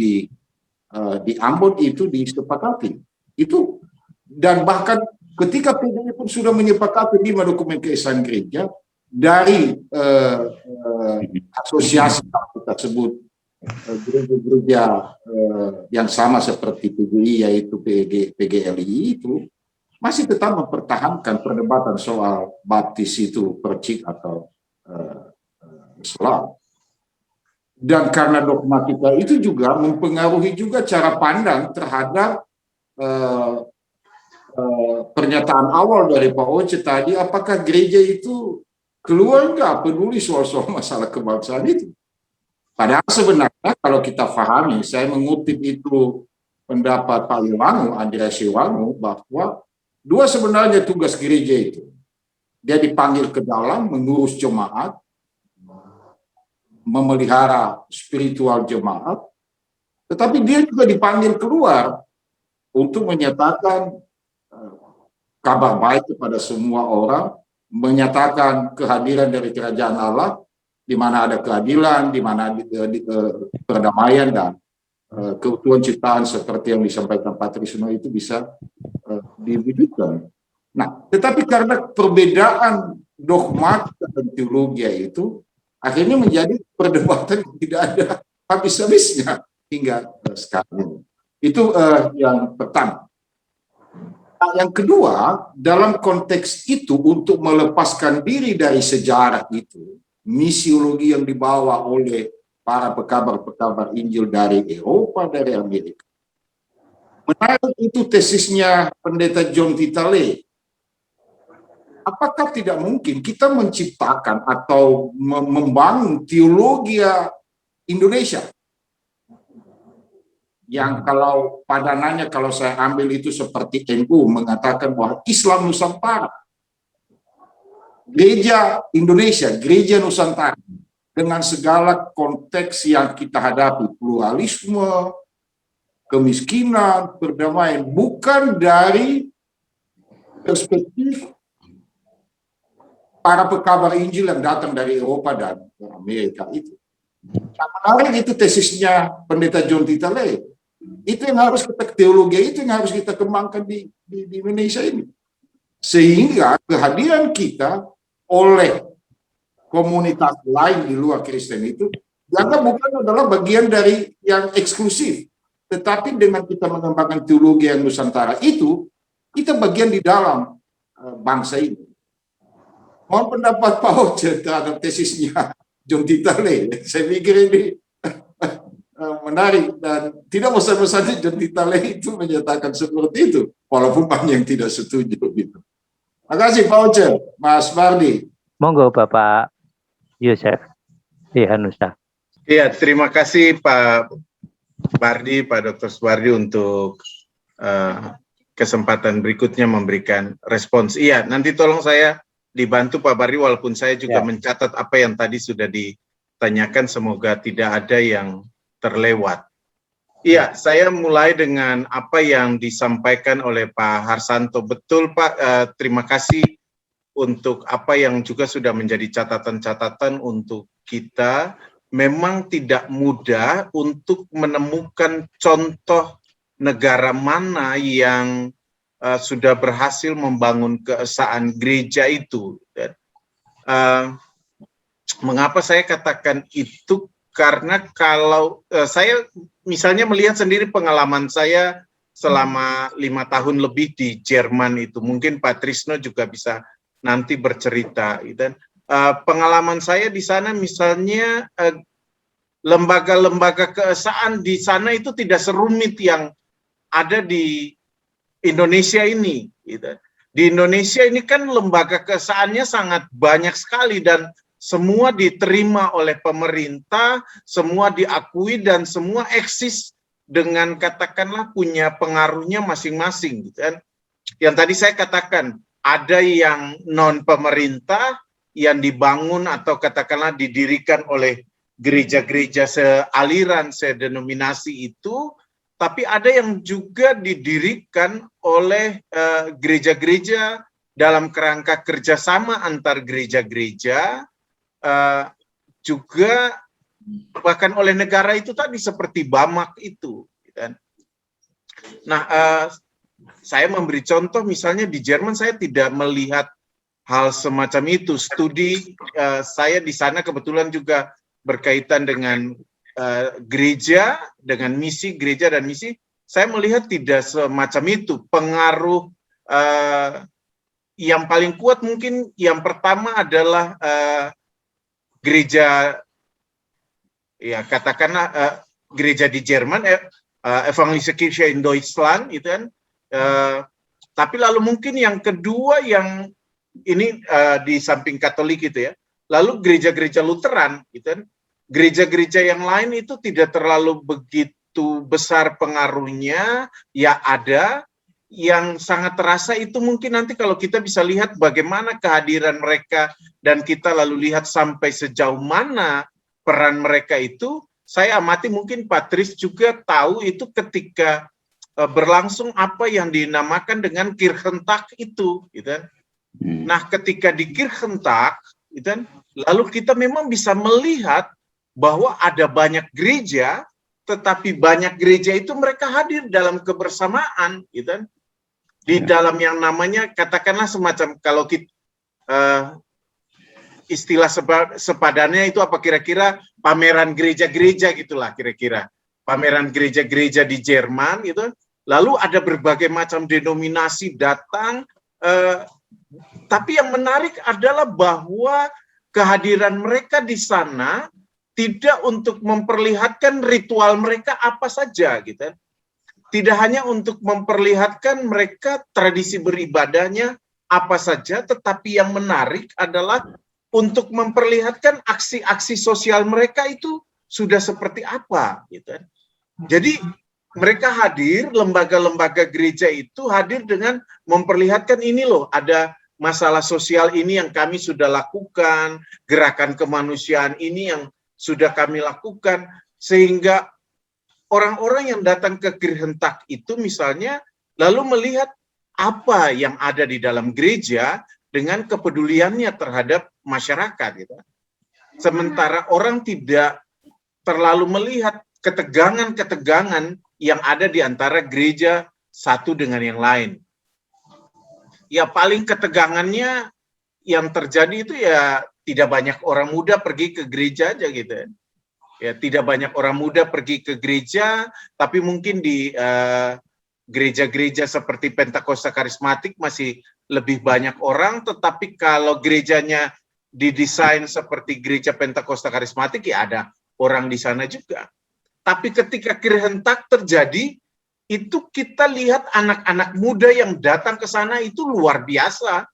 di Ambon itu disepakati. Itu, dan bahkan ketika PGI pun sudah menyepakati 5 dokumen keesaan gereja dari asosiasi kita sebut gereja-gereja yang sama seperti PGI yaitu PGLI itu masih tetap mempertahankan perdebatan soal baptis itu percik atau Islam. Dan karena dogmatika itu juga mempengaruhi juga cara pandang terhadap pernyataan awal dari Pak Oce tadi, apakah gereja itu keluar nggak peduli soal-soal masalah kebangsaan itu. Padahal sebenarnya kalau kita pahami, saya mengutip itu pendapat Pak Iwangu, Andreas Iwangu, bahwa dua sebenarnya tugas gereja itu. Dia dipanggil ke dalam mengurus jemaat, memelihara spiritual jemaat, tetapi dia juga dipanggil keluar untuk menyatakan kabar baik kepada semua orang, menyatakan kehadiran dari kerajaan Allah, di mana ada keadilan, di mana perdamaian dan keutuhan ciptaan seperti yang disampaikan Pak Trisno itu bisa diwujudkan. Nah, tetapi karena perbedaan dogmatika dan teologi itu, akhirnya menjadi perdebatan yang tidak ada habis-habisnya hingga sekarang. Itu yang pertama. Nah, yang kedua, dalam konteks itu untuk melepaskan diri dari sejarah itu, misiologi yang dibawa oleh para pekabar-pekabar Injil dari Eropa, dari Amerika. Menarik itu tesisnya Pendeta John Vitale. Apakah tidak mungkin kita menciptakan atau membangun teologi Indonesia yang kalau padanannya kalau saya ambil itu seperti NU mengatakan bahwa Islam Nusantara, gereja Indonesia, gereja Nusantara dengan segala konteks yang kita hadapi, pluralisme, kemiskinan, perdamaian, bukan dari perspektif para pekabar Injil yang datang dari Eropa dan Amerika itu. Nah, menarik itu tesisnya Pendeta John Vitale. Itu yang harus kita, teologi itu yang harus kita kembangkan di Indonesia ini. Sehingga kehadiran kita oleh komunitas lain di luar Kristen itu dianggap bukan adalah bagian dari yang eksklusif. Tetapi dengan kita mengembangkan teologi yang Nusantara itu, kita bagian di dalam bangsa ini. Mohon pendapat Pak Oce terhadap tesisnya John Vitale. Saya pikir ini menarik dan tidak bosan-bosannya John Vitale itu menyatakan seperti itu, walaupun banyak yang tidak setuju gitu. Terima kasih Pak Oce, Mas Bardi. Monggo Bapak Yosef Hanusa. Iya, terima kasih Pak Bardi, Pak Dr. Suwardi untuk kesempatan berikutnya memberikan respons. Iya, nanti tolong saya dibantu Pak Bardi, walaupun saya juga mencatat apa yang tadi sudah ditanyakan, semoga tidak ada yang terlewat. Iya, saya mulai dengan apa yang disampaikan oleh Pak Harsanto. Betul Pak, terima kasih untuk apa yang juga sudah menjadi catatan-catatan untuk kita. Memang tidak mudah untuk menemukan contoh negara mana yang sudah berhasil membangun keesaan gereja itu. Mengapa saya katakan itu? Karena kalau saya misalnya melihat sendiri pengalaman saya selama 5 tahun lebih di Jerman itu, mungkin Pak Trisno juga bisa nanti bercerita. Dan pengalaman saya di sana misalnya lembaga-lembaga keesaan di sana itu tidak serumit yang ada di Indonesia ini. Di Indonesia ini kan lembaga keesaannya sangat banyak sekali dan semua diterima oleh pemerintah, semua diakui dan semua eksis dengan katakanlah punya pengaruhnya masing-masing. Gitu kan. Yang tadi saya katakan, ada yang non pemerintah yang dibangun atau katakanlah didirikan oleh gereja-gereja sealiran, sedenominasi itu, tapi ada yang juga didirikan oleh gereja-gereja dalam kerangka kerjasama antar gereja-gereja, juga bahkan oleh negara itu tadi seperti Bamak itu. Nah, saya memberi contoh misalnya di Jerman saya tidak melihat hal semacam itu. Studi saya di sana kebetulan juga berkaitan dengan gereja dengan misi, gereja dan misi, saya melihat tidak semacam itu. Pengaruh yang paling kuat mungkin yang pertama adalah gereja, ya katakanlah gereja di Jerman, Evangelische Kirche in Deutschland, gitu kan. Tapi lalu mungkin yang kedua yang ini di samping Katolik gitu ya, lalu gereja-gereja Lutheran, gitu kan. Gereja-gereja yang lain itu tidak terlalu begitu besar pengaruhnya, ya ada. Yang sangat terasa itu mungkin nanti kalau kita bisa lihat bagaimana kehadiran mereka dan kita lalu lihat sampai sejauh mana peran mereka itu, saya amati mungkin Patris juga tahu itu ketika berlangsung apa yang dinamakan dengan Kirchentag itu, gitu kan. Nah, ketika di Kirchentag, gitu kan, lalu kita memang bisa melihat bahwa ada banyak gereja, tetapi banyak gereja itu mereka hadir dalam kebersamaan, gitu kan. Di dalam yang namanya, katakanlah semacam, kalau kita, istilah sepadannya itu apa kira-kira, pameran gereja-gereja gitulah kira-kira. Pameran gereja-gereja di Jerman gitu. Lalu ada berbagai macam denominasi datang, tapi yang menarik adalah bahwa kehadiran mereka di sana tidak untuk memperlihatkan ritual mereka apa saja gitu. Tidak hanya untuk memperlihatkan mereka tradisi beribadahnya apa saja, tetapi yang menarik adalah untuk memperlihatkan aksi-aksi sosial mereka itu sudah seperti apa, gitu. Jadi mereka hadir, lembaga-lembaga gereja itu hadir dengan memperlihatkan ini loh, ada masalah sosial ini yang kami sudah lakukan, gerakan kemanusiaan ini yang sudah kami lakukan, sehingga orang-orang yang datang ke Kirchentag itu misalnya lalu melihat apa yang ada di dalam gereja dengan kepeduliannya terhadap masyarakat gitu. Sementara orang tidak terlalu melihat ketegangan-ketegangan yang ada di antara gereja satu dengan yang lain. Ya paling ketegangannya yang terjadi itu ya tidak banyak orang muda pergi ke gereja aja gitu. Ya, tidak banyak orang muda pergi ke gereja, tapi mungkin di gereja-gereja seperti Pentakosta Karismatik masih lebih banyak orang, tetapi kalau gerejanya didesain seperti gereja Pentakosta Karismatik, ya ada orang di sana juga. Tapi ketika Kirchentag terjadi, itu kita lihat anak-anak muda yang datang ke sana itu luar biasa.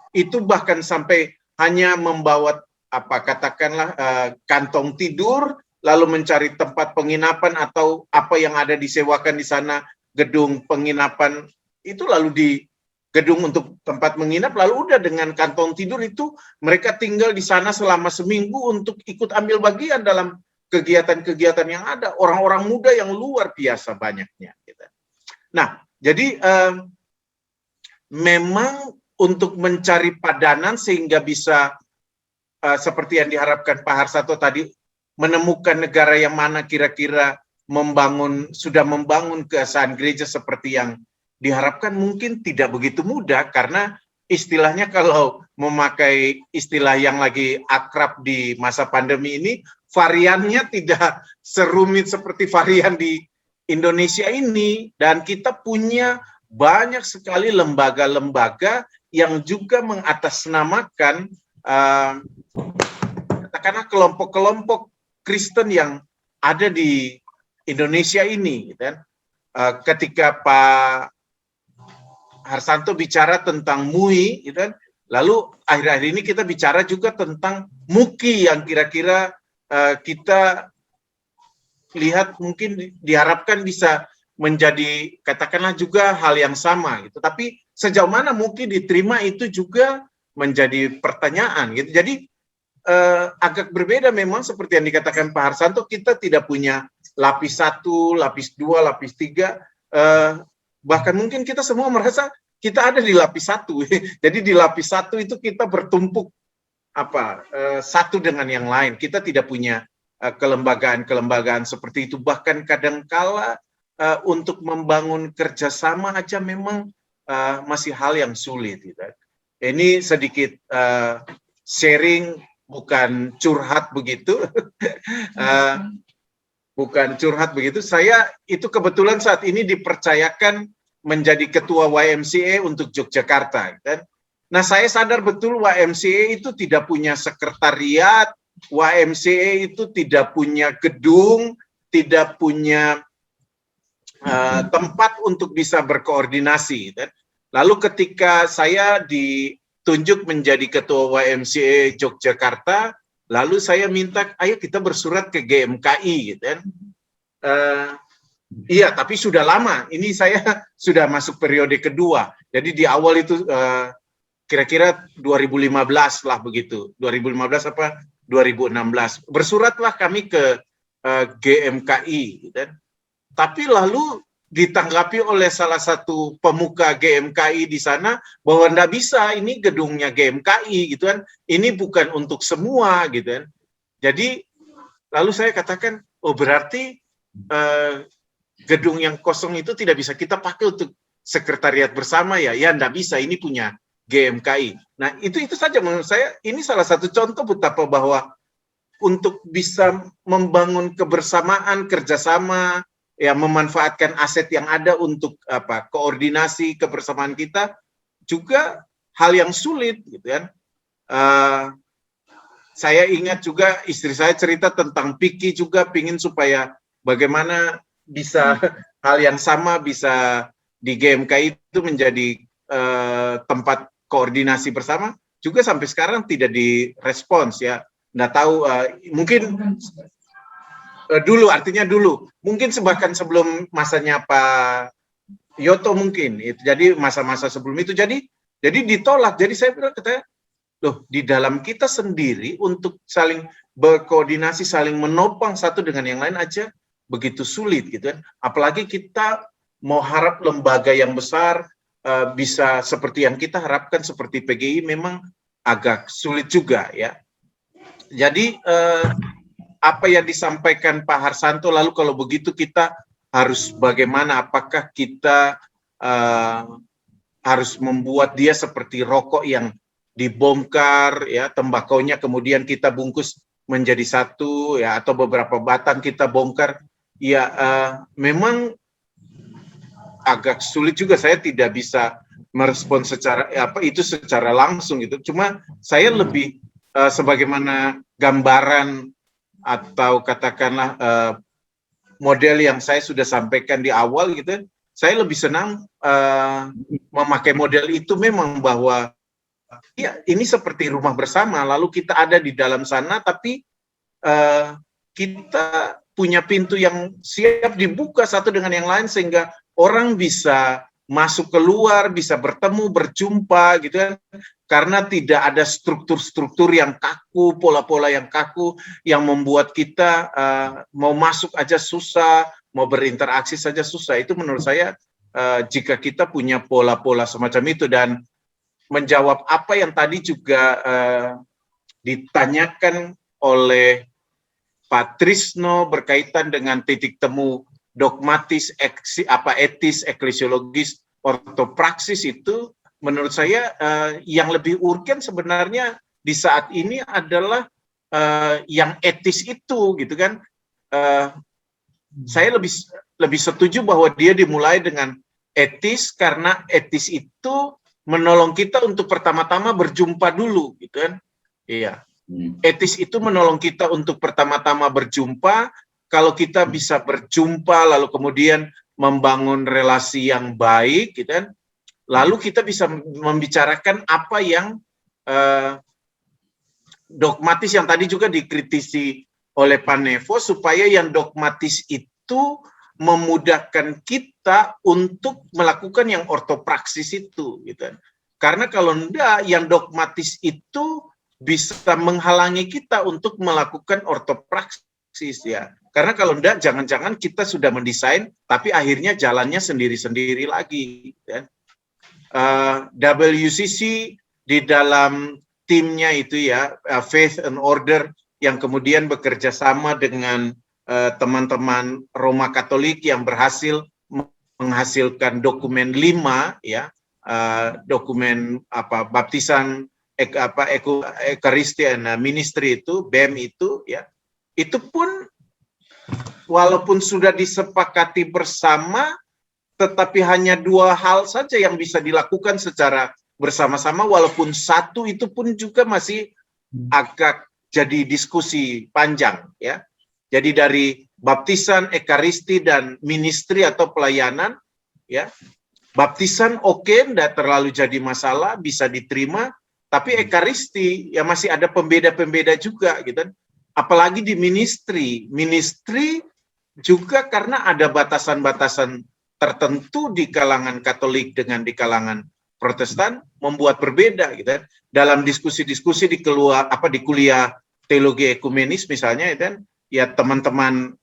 Itu bahkan sampai hanya membawa katakanlah kantong tidur, lalu mencari tempat penginapan atau apa yang ada disewakan di sana, gedung penginapan itu, lalu di gedung untuk tempat menginap, lalu udah dengan kantong tidur itu mereka tinggal di sana selama seminggu untuk ikut ambil bagian dalam kegiatan-kegiatan yang ada. Orang-orang muda yang luar biasa banyaknya. Nah, jadi memang untuk mencari padanan sehingga bisa seperti yang diharapkan Pak Harsanto tadi, menemukan negara yang mana kira-kira sudah membangun keesaan gereja seperti yang diharapkan, mungkin tidak begitu mudah, karena istilahnya kalau memakai istilah yang lagi akrab di masa pandemi ini, variannya tidak serumit seperti varian di Indonesia ini, dan kita punya banyak sekali lembaga-lembaga yang juga mengatasnamakan katakanlah kelompok-kelompok Kristen yang ada di Indonesia ini, gitu kan. Ketika Pak Harsanto bicara tentang MUI, gitu kan, lalu akhir-akhir ini kita bicara juga tentang MUKI yang kira-kira kita lihat mungkin diharapkan bisa menjadi katakanlah juga hal yang sama, gitu. Tapi sejauh mana MUKI diterima itu juga menjadi pertanyaan, gitu. Jadi agak berbeda memang seperti yang dikatakan Pak Harsanto, kita tidak punya lapis 1, lapis 2, lapis 3, bahkan mungkin kita semua merasa kita ada di lapis 1. Jadi di lapis 1 itu kita bertumpuk satu dengan yang lain. Kita tidak punya kelembagaan-kelembagaan seperti itu. Bahkan kadangkala untuk membangun kerjasama aja memang masih hal yang sulit. Gitu. Ini sedikit sharing bukan curhat begitu. Bukan curhat begitu. Saya itu kebetulan saat ini dipercayakan menjadi ketua YMCA untuk Yogyakarta. Nah, saya sadar betul YMCA itu tidak punya sekretariat, YMCA itu tidak punya gedung, tidak punya tempat untuk bisa berkoordinasi. Lalu ketika saya ditunjuk menjadi ketua YMCA Yogyakarta, lalu saya minta, ayo kita bersurat ke GMKI, gitu kan. Iya, tapi sudah lama. Ini saya sudah masuk periode kedua. Jadi di awal itu kira-kira 2015 lah begitu. 2015 apa 2016. Bersuratlah kami ke GMKI, gitu kan. Tapi lalu ditanggapi oleh salah satu pemuka GMKI di sana bahwa nggak bisa, ini gedungnya GMKI gitu kan, ini bukan untuk semua gitu kan. Jadi lalu saya katakan, oh berarti gedung yang kosong itu tidak bisa kita pakai untuk sekretariat bersama ya, ya nggak bisa, ini punya GMKI. Nah itu saja menurut saya, ini salah satu contoh betapa bahwa untuk bisa membangun kebersamaan, kerjasama, ya memanfaatkan aset yang ada untuk koordinasi kebersamaan kita juga hal yang sulit gitu kan. Saya ingat juga istri saya cerita tentang Piki juga, pingin supaya bagaimana bisa hal yang sama bisa di GMKI itu menjadi tempat koordinasi bersama, juga sampai sekarang tidak direspons ya. Nggak tahu, mungkin dulu, artinya dulu, mungkin bahkan sebelum masanya Pak Yoto mungkin, jadi masa-masa sebelum itu, jadi ditolak. Jadi saya bilang, katanya, loh di dalam kita sendiri untuk saling berkoordinasi, saling menopang satu dengan yang lain aja begitu sulit gitu kan. Apalagi kita mau harap lembaga yang besar bisa seperti yang kita harapkan seperti PGI, memang agak sulit juga ya. Jadi apa yang disampaikan Pak Harsanto, lalu kalau begitu kita harus bagaimana? Apakah kita harus membuat dia seperti rokok yang dibongkar, ya tembakonya kemudian kita bungkus menjadi satu, ya atau beberapa batang kita bongkar? Ya memang agak sulit juga. Saya tidak bisa merespon secara secara langsung gitu. Cuma saya lebih sebagaimana gambaran atau katakanlah model yang saya sudah sampaikan di awal gitu, saya lebih senang memakai model itu, memang bahwa ya ini seperti rumah bersama, lalu kita ada di dalam sana, tapi kita punya pintu yang siap dibuka satu dengan yang lain sehingga orang bisa masuk keluar, bisa bertemu, berjumpa gitu kan. Karena tidak ada struktur-struktur yang kaku, pola-pola yang kaku yang membuat kita mau masuk aja susah, mau berinteraksi saja susah. Itu menurut saya jika kita punya pola-pola semacam itu. Dan menjawab apa yang tadi juga ditanyakan oleh Pak Trisno berkaitan dengan titik temu dogmatis, etis, eklesiologis, ortopraksis, itu menurut saya yang lebih urgen sebenarnya di saat ini adalah yang etis itu gitu kan. Saya lebih setuju bahwa dia dimulai dengan etis, karena etis itu menolong kita untuk pertama-tama berjumpa dulu gitu kan. Iya. Etis itu menolong kita untuk pertama-tama berjumpa. Kalau kita bisa berjumpa lalu kemudian membangun relasi yang baik gitu kan, lalu kita bisa membicarakan apa yang dogmatis yang tadi juga dikritisi oleh Pak Nevo, supaya yang dogmatis itu memudahkan kita untuk melakukan yang ortopraksis itu gitu kan. Karena kalau enggak, yang dogmatis itu bisa menghalangi kita untuk melakukan ortopraksis ya. Karena kalau enggak, jangan-jangan kita sudah mendesain, tapi akhirnya jalannya sendiri-sendiri lagi. Ya. WCC di dalam timnya itu ya, Faith and Order, yang kemudian bekerja sama dengan teman-teman Roma Katolik yang berhasil menghasilkan dokumen 5, ya, dokumen baptisan Eucharistia Ministry itu, BEM itu, ya, itu pun walaupun sudah disepakati bersama, tetapi hanya 2 hal saja yang bisa dilakukan secara bersama-sama, walaupun satu itu pun juga masih agak jadi diskusi panjang, ya. Jadi dari baptisan, ekaristi, dan ministry atau pelayanan, ya, baptisan oke, tidak terlalu jadi masalah, bisa diterima, tapi ekaristi ya masih ada pembeda-pembeda juga, gitu. Apalagi di ministry juga karena ada batasan-batasan tertentu di kalangan Katolik dengan di kalangan Protestan membuat berbeda, gitu. Dalam diskusi-diskusi di kuliah teologi ekumenis misalnya, ya teman-teman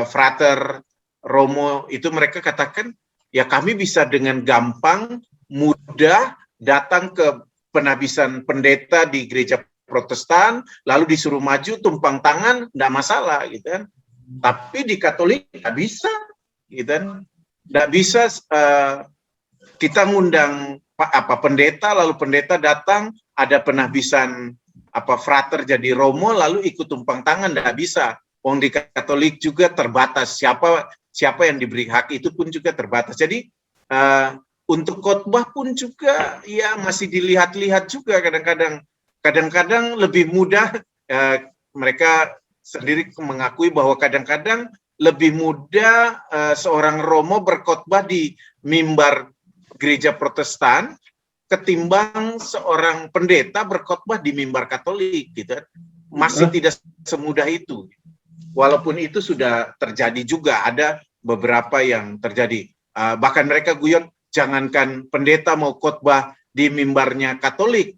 frater Romo itu mereka katakan ya kami bisa dengan gampang mudah datang ke penabisan pendeta di gereja Protestan lalu disuruh maju tumpang tangan, enggak masalah, gitu kan. Tapi di Katolik nggak bisa, gitu kan. Nggak bisa kita ngundang pendeta, lalu pendeta datang ada penabisan frater jadi Romo lalu ikut tumpang tangan, nggak bisa. Wong di Katolik juga terbatas, siapa yang diberi hak itu pun juga terbatas. Jadi untuk khotbah pun juga ya masih dilihat-lihat juga, kadang-kadang lebih mudah, mereka sendiri mengakui bahwa kadang-kadang lebih mudah seorang Romo berkhotbah di mimbar gereja Protestan ketimbang seorang pendeta berkhotbah di mimbar Katolik, gitu. Masih tidak semudah itu. Walaupun itu sudah terjadi juga, ada beberapa yang terjadi. Bahkan mereka guyon, jangankan pendeta mau khotbah di mimbarnya Katolik,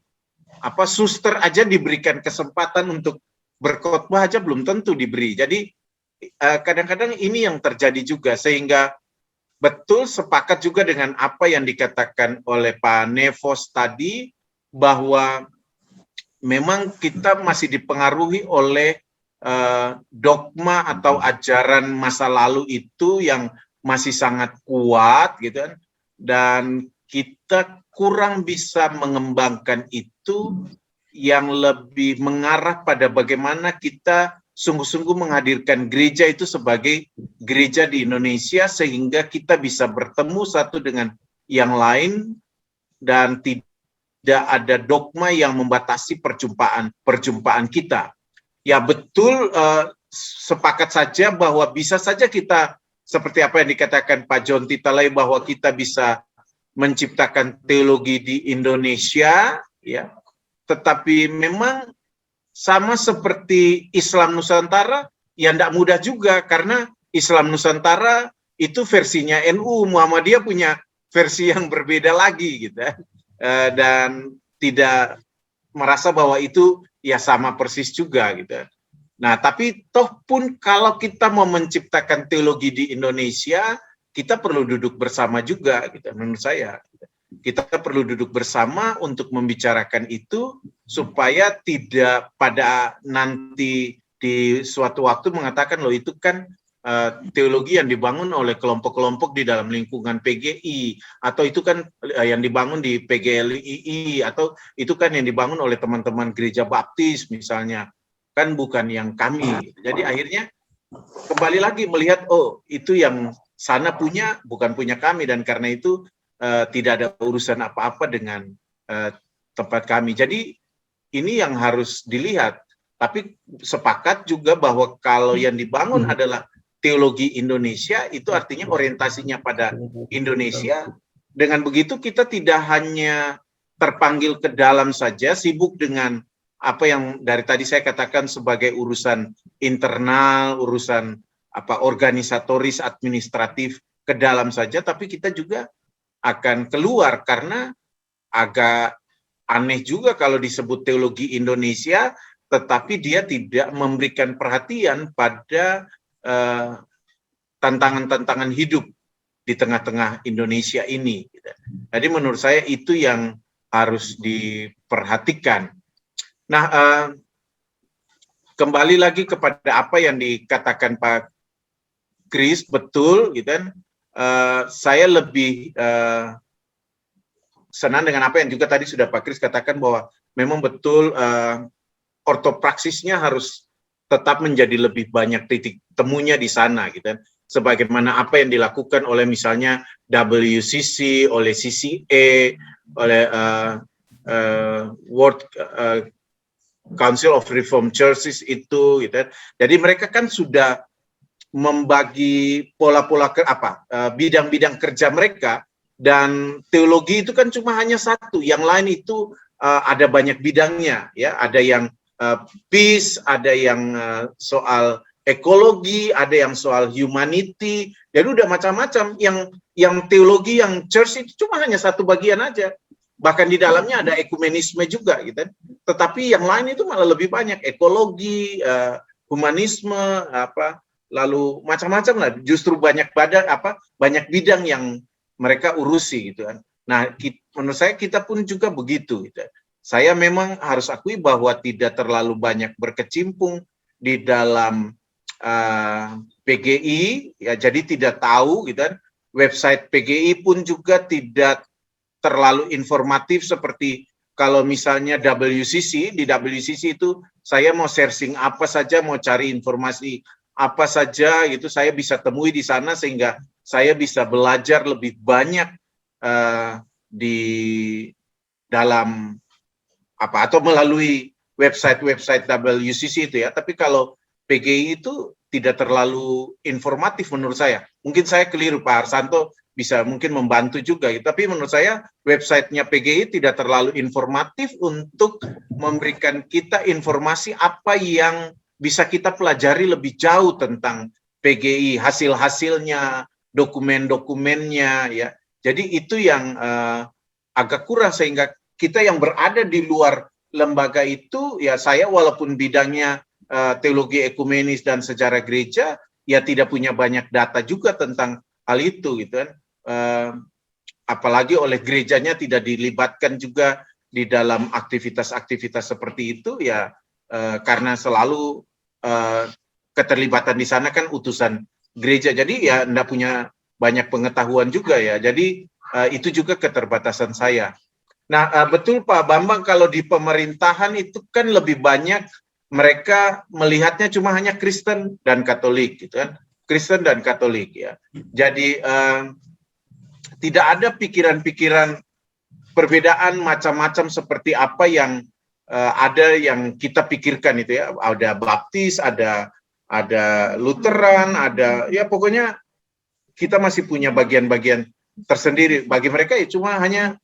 suster aja diberikan kesempatan untuk berkhotbah aja belum tentu diberi. Jadi kadang-kadang ini yang terjadi juga, sehingga betul sepakat juga dengan apa yang dikatakan oleh Pak Nevos tadi, bahwa memang kita masih dipengaruhi oleh dogma atau ajaran masa lalu itu yang masih sangat kuat, gitu kan, dan kita kurang bisa mengembangkan itu yang lebih mengarah pada bagaimana kita sungguh-sungguh menghadirkan gereja itu sebagai gereja di Indonesia, sehingga kita bisa bertemu satu dengan yang lain dan tidak ada dogma yang membatasi perjumpaan kita. Ya betul, sepakat saja bahwa bisa saja kita seperti apa yang dikatakan Pak John Titalai, bahwa kita bisa menciptakan teologi di Indonesia, ya. Tetapi memang sama seperti Islam Nusantara, ya tidak mudah juga, karena Islam Nusantara itu versinya NU, Muhammadiyah punya versi yang berbeda lagi, gitu. Dan tidak merasa bahwa itu ya sama persis juga, gitu. Nah, tapi toh pun kalau kita mau menciptakan teologi di Indonesia, kita perlu duduk bersama juga, gitu, menurut saya. Kita perlu duduk bersama untuk membicarakan itu, supaya tidak pada nanti di suatu waktu mengatakan, loh itu kan teologi yang dibangun oleh kelompok-kelompok di dalam lingkungan PGI, atau itu kan yang dibangun di PGLII, atau itu kan yang dibangun oleh teman-teman gereja baptis misalnya, kan bukan yang kami. Jadi akhirnya kembali lagi melihat, oh itu yang sana punya, bukan punya kami, dan karena itu tidak ada urusan apa-apa dengan tempat kami. Jadi ini yang harus dilihat. Tapi sepakat juga bahwa kalau yang dibangun adalah teologi Indonesia, itu artinya orientasinya pada Indonesia. Dengan begitu kita tidak hanya terpanggil ke dalam saja, sibuk dengan apa yang dari tadi saya katakan sebagai urusan internal, urusan organisatoris, administratif ke dalam saja, tapi kita juga akan keluar, karena agak aneh juga kalau disebut teologi Indonesia, tetapi dia tidak memberikan perhatian pada tantangan-tantangan hidup di tengah-tengah Indonesia ini. Jadi menurut saya itu yang harus diperhatikan. Nah, kembali lagi kepada apa yang dikatakan Pak Kris, betul, gitu kan. Saya lebih senang dengan apa yang juga tadi sudah Pak Kris katakan bahwa memang betul ortopraksisnya harus tetap menjadi lebih banyak titik temunya di sana gitu kan. Sebagaimana apa yang dilakukan oleh misalnya WCC, oleh CCA, oleh World Council of Reformed Churches itu gitu kan. Jadi mereka kan sudah membagi pola-pola bidang-bidang kerja mereka, dan teologi itu kan cuma hanya satu, yang lain itu ada banyak bidangnya ya, ada yang peace, ada yang soal ekologi, ada yang soal humanity, jadi udah macam-macam. Yang teologi, yang church itu cuma hanya satu bagian aja, bahkan di dalamnya ada ekumenisme juga gitu. Tetapi yang lain itu malah lebih banyak, ekologi, humanisme, lalu macam-macam lah. Justru banyak bidang yang mereka urusi gitu kan. Nah, menurut saya kita pun juga begitu gitu. Saya memang harus akui bahwa tidak terlalu banyak berkecimpung di dalam PGI ya, jadi tidak tahu gitu kan. Website PGI pun juga tidak terlalu informatif seperti kalau misalnya WCC. Di WCC itu saya mau searching apa saja, mau cari informasi apa saja gitu, saya bisa temui di sana, sehingga saya bisa belajar lebih banyak di dalam atau melalui website WCC itu ya. Tapi kalau PGI itu tidak terlalu informatif menurut saya. Mungkin saya keliru, Pak Harsanto bisa mungkin membantu juga gitu. Tapi menurut saya websitenya PGI tidak terlalu informatif untuk memberikan kita informasi apa yang bisa kita pelajari lebih jauh tentang PGI, hasil-hasilnya, dokumen-dokumennya ya. Jadi itu yang agak kurang, sehingga kita yang berada di luar lembaga itu ya, saya walaupun bidangnya teologi ekumenis dan sejarah gereja, ya tidak punya banyak data juga tentang hal itu gitu kan. Apalagi oleh gerejanya tidak dilibatkan juga di dalam aktivitas-aktivitas seperti itu ya, karena selalu keterlibatan di sana kan utusan gereja, jadi ya enggak punya banyak pengetahuan juga ya. Jadi itu juga keterbatasan saya. Nah, betul Pak Bambang, kalau di pemerintahan itu kan lebih banyak mereka melihatnya cuma hanya Kristen dan Katolik gitu kan, Kristen dan Katolik ya. Jadi tidak ada pikiran-pikiran perbedaan macam-macam seperti apa yang ada yang kita pikirkan itu ya. Ada Baptis, ada Lutheran, ada ya pokoknya kita masih punya bagian-bagian tersendiri. Bagi mereka ya cuma hanya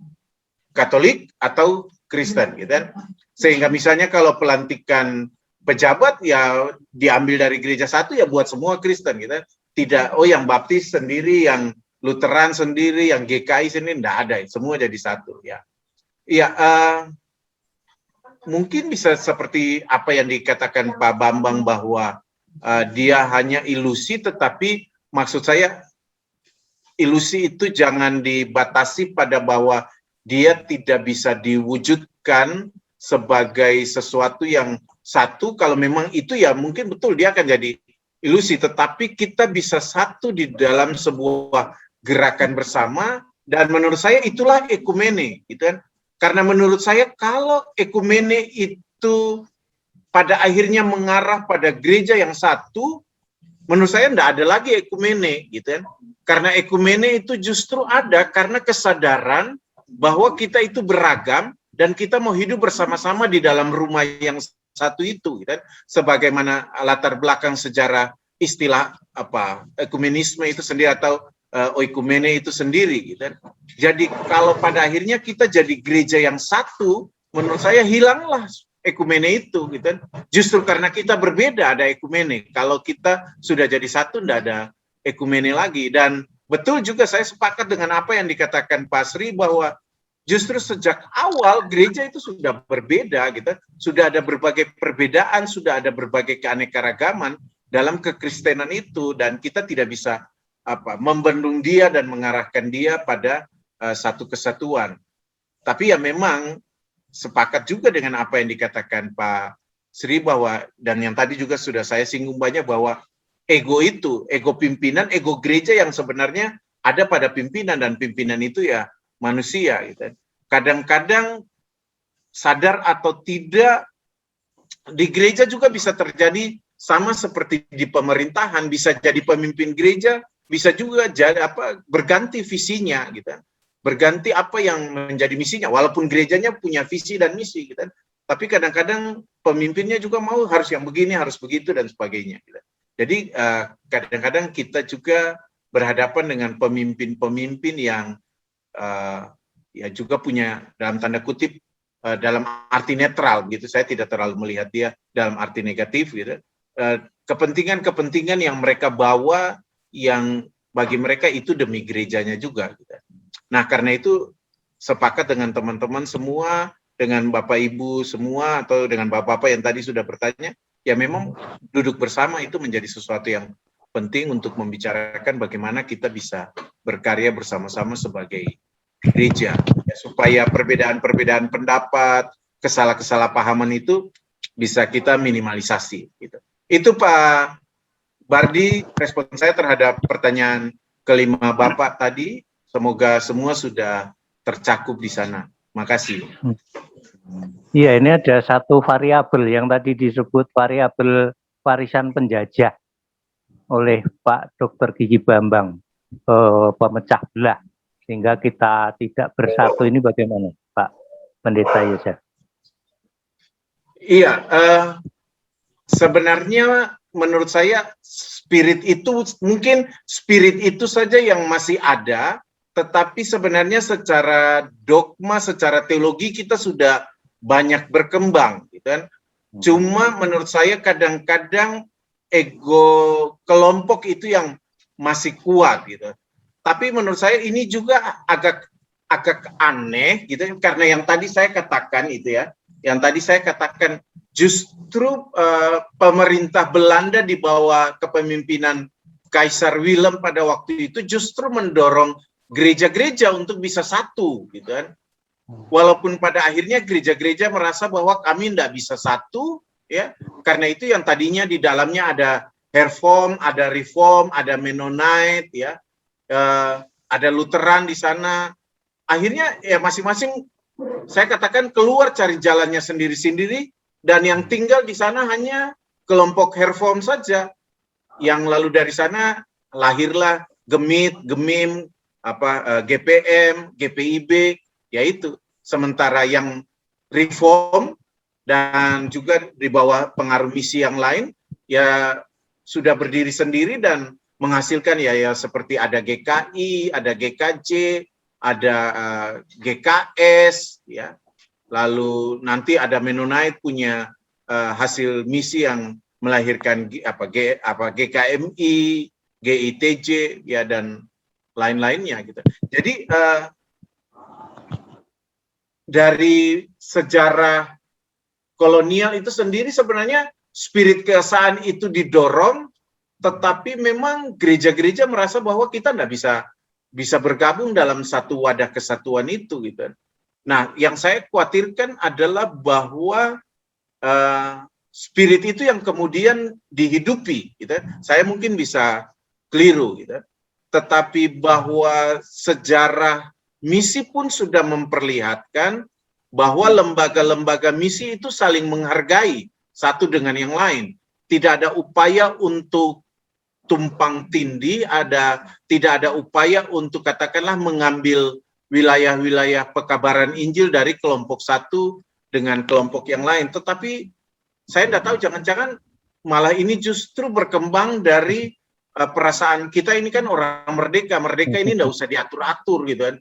Katolik atau Kristen gitu kan. Sehingga misalnya kalau pelantikan pejabat ya diambil dari gereja satu ya buat semua Kristen gitu. Tidak yang Baptis sendiri, yang Lutheran sendiri, yang GKI sendiri, enggak ada, semua jadi satu ya. Iya, mungkin bisa seperti apa yang dikatakan Pak Bambang bahwa dia hanya ilusi, tetapi maksud saya ilusi itu jangan dibatasi pada bahwa dia tidak bisa diwujudkan sebagai sesuatu yang satu. Kalau memang itu ya mungkin betul dia akan jadi ilusi, tetapi kita bisa satu di dalam sebuah gerakan bersama, dan menurut saya itulah ekumene gitu kan. Karena menurut saya kalau ekumene itu pada akhirnya mengarah pada gereja yang satu, menurut saya tidak ada lagi ekumene gitu kan. Karena ekumene itu justru ada karena kesadaran bahwa kita itu beragam dan kita mau hidup bersama-sama di dalam rumah yang satu itu gitu kan. Sebagaimana latar belakang sejarah istilah ekumenisme itu sendiri atau oikumene itu sendiri gitu kan. Jadi kalau pada akhirnya kita jadi gereja yang satu, menurut saya hilanglah ekumene itu gitu kan. Justru karena kita berbeda ada ekumene. Kalau kita sudah jadi satu tidak ada ekumene lagi. Dan betul juga saya sepakat dengan apa yang dikatakan Pak Sri bahwa justru sejak awal gereja itu sudah berbeda gitu. Sudah ada berbagai perbedaan, sudah ada berbagai keanekaragaman dalam kekristenan itu, dan kita tidak bisa membendung dia dan mengarahkan dia pada satu kesatuan. Tapi ya memang sepakat juga dengan apa yang dikatakan Pak Sri bahwa, dan yang tadi juga sudah saya singgung banyak, bahwa ego itu, ego pimpinan, ego gereja yang sebenarnya ada pada pimpinan, dan pimpinan itu ya manusia gitu. kadang-kadang sadar atau tidak di gereja juga bisa terjadi sama seperti di pemerintahan, bisa jadi pemimpin gereja, bisa juga jadi berganti visinya gitu. Berganti apa yang menjadi misinya, walaupun gerejanya punya visi dan misi gitu. Tapi kadang-kadang pemimpinnya juga mau harus yang begini, harus begitu dan sebagainya gitu. Jadi kadang-kadang kita juga berhadapan dengan pemimpin-pemimpin yang ya juga punya dalam tanda kutip dalam arti netral gitu. Saya tidak terlalu melihat dia dalam arti negatif gitu. Kepentingan-kepentingan yang mereka bawa yang bagi mereka itu demi gerejanya juga gitu. Nah, karena itu sepakat dengan teman-teman semua, dengan Bapak Ibu semua atau dengan Bapak-bapak yang tadi sudah bertanya, ya memang duduk bersama itu menjadi sesuatu yang penting untuk membicarakan bagaimana kita bisa berkarya bersama-sama sebagai gereja, ya, supaya perbedaan-perbedaan pendapat, kesalahpahaman itu bisa kita minimalisasi. Gitu. Itu Pak Bardi, respon saya terhadap pertanyaan kelima Bapak tadi. Semoga semua sudah tercakup di sana. Makasih. Iya, ini ada satu variabel yang tadi disebut variabel warisan penjajah oleh Pak Dr. Gigi Bambang, pemecah belah. Sehingga kita tidak bersatu, ini bagaimana Pak Pendeta Yosef? Iya, sebenarnya menurut saya spirit itu saja yang masih ada, tetapi sebenarnya secara dogma, secara teologi kita sudah banyak berkembang, gitu kan? Cuma menurut saya kadang-kadang ego kelompok itu yang masih kuat, gitu. Tapi menurut saya ini juga agak aneh, gitu, karena yang tadi saya katakan itu ya, yang tadi saya katakan justru pemerintah Belanda di bawah kepemimpinan Kaisar Willem pada waktu itu justru mendorong gereja-gereja untuk bisa satu, gitu kan. Walaupun pada akhirnya gereja-gereja merasa bahwa kami tidak bisa satu, ya, karena itu yang tadinya di dalamnya ada Reform, ada Reform, ada Mennonite, ya, ada Lutheran di sana. Akhirnya ya masing-masing saya katakan keluar cari jalannya sendiri-sendiri, dan yang tinggal di sana hanya kelompok Reform saja. Yang lalu dari sana lahirlah Gemit, Gemim, GPM, GPIB, yaitu. Sementara yang Reform dan juga di bawah pengaruh misi yang lain, ya sudah berdiri sendiri dan menghasilkan ya seperti ada GKI, ada GKJ, ada GKS, ya. Lalu nanti ada Mennonite punya hasil misi yang melahirkan GKMI, GITJ, ya, dan lain-lainnya gitu. Jadi dari sejarah kolonial itu sendiri sebenarnya spirit keesaan itu didorong, tetapi memang gereja-gereja merasa bahwa kita tidak bisa bergabung dalam satu wadah kesatuan itu gitu. Nah, yang saya khawatirkan adalah bahwa spirit itu yang kemudian dihidupi, gitu. Saya mungkin bisa keliru, gitu. Tetapi bahwa sejarah misi pun sudah memperlihatkan bahwa lembaga-lembaga misi itu saling menghargai satu dengan yang lain. Tidak ada upaya untuk tumpang tindih, tidak ada upaya untuk katakanlah mengambil wilayah-wilayah pekabaran Injil dari kelompok satu dengan kelompok yang lain. Tetapi saya tidak tahu, jangan-jangan malah ini justru berkembang dari perasaan kita ini kan orang merdeka ini tidak usah diatur-atur gitu kan.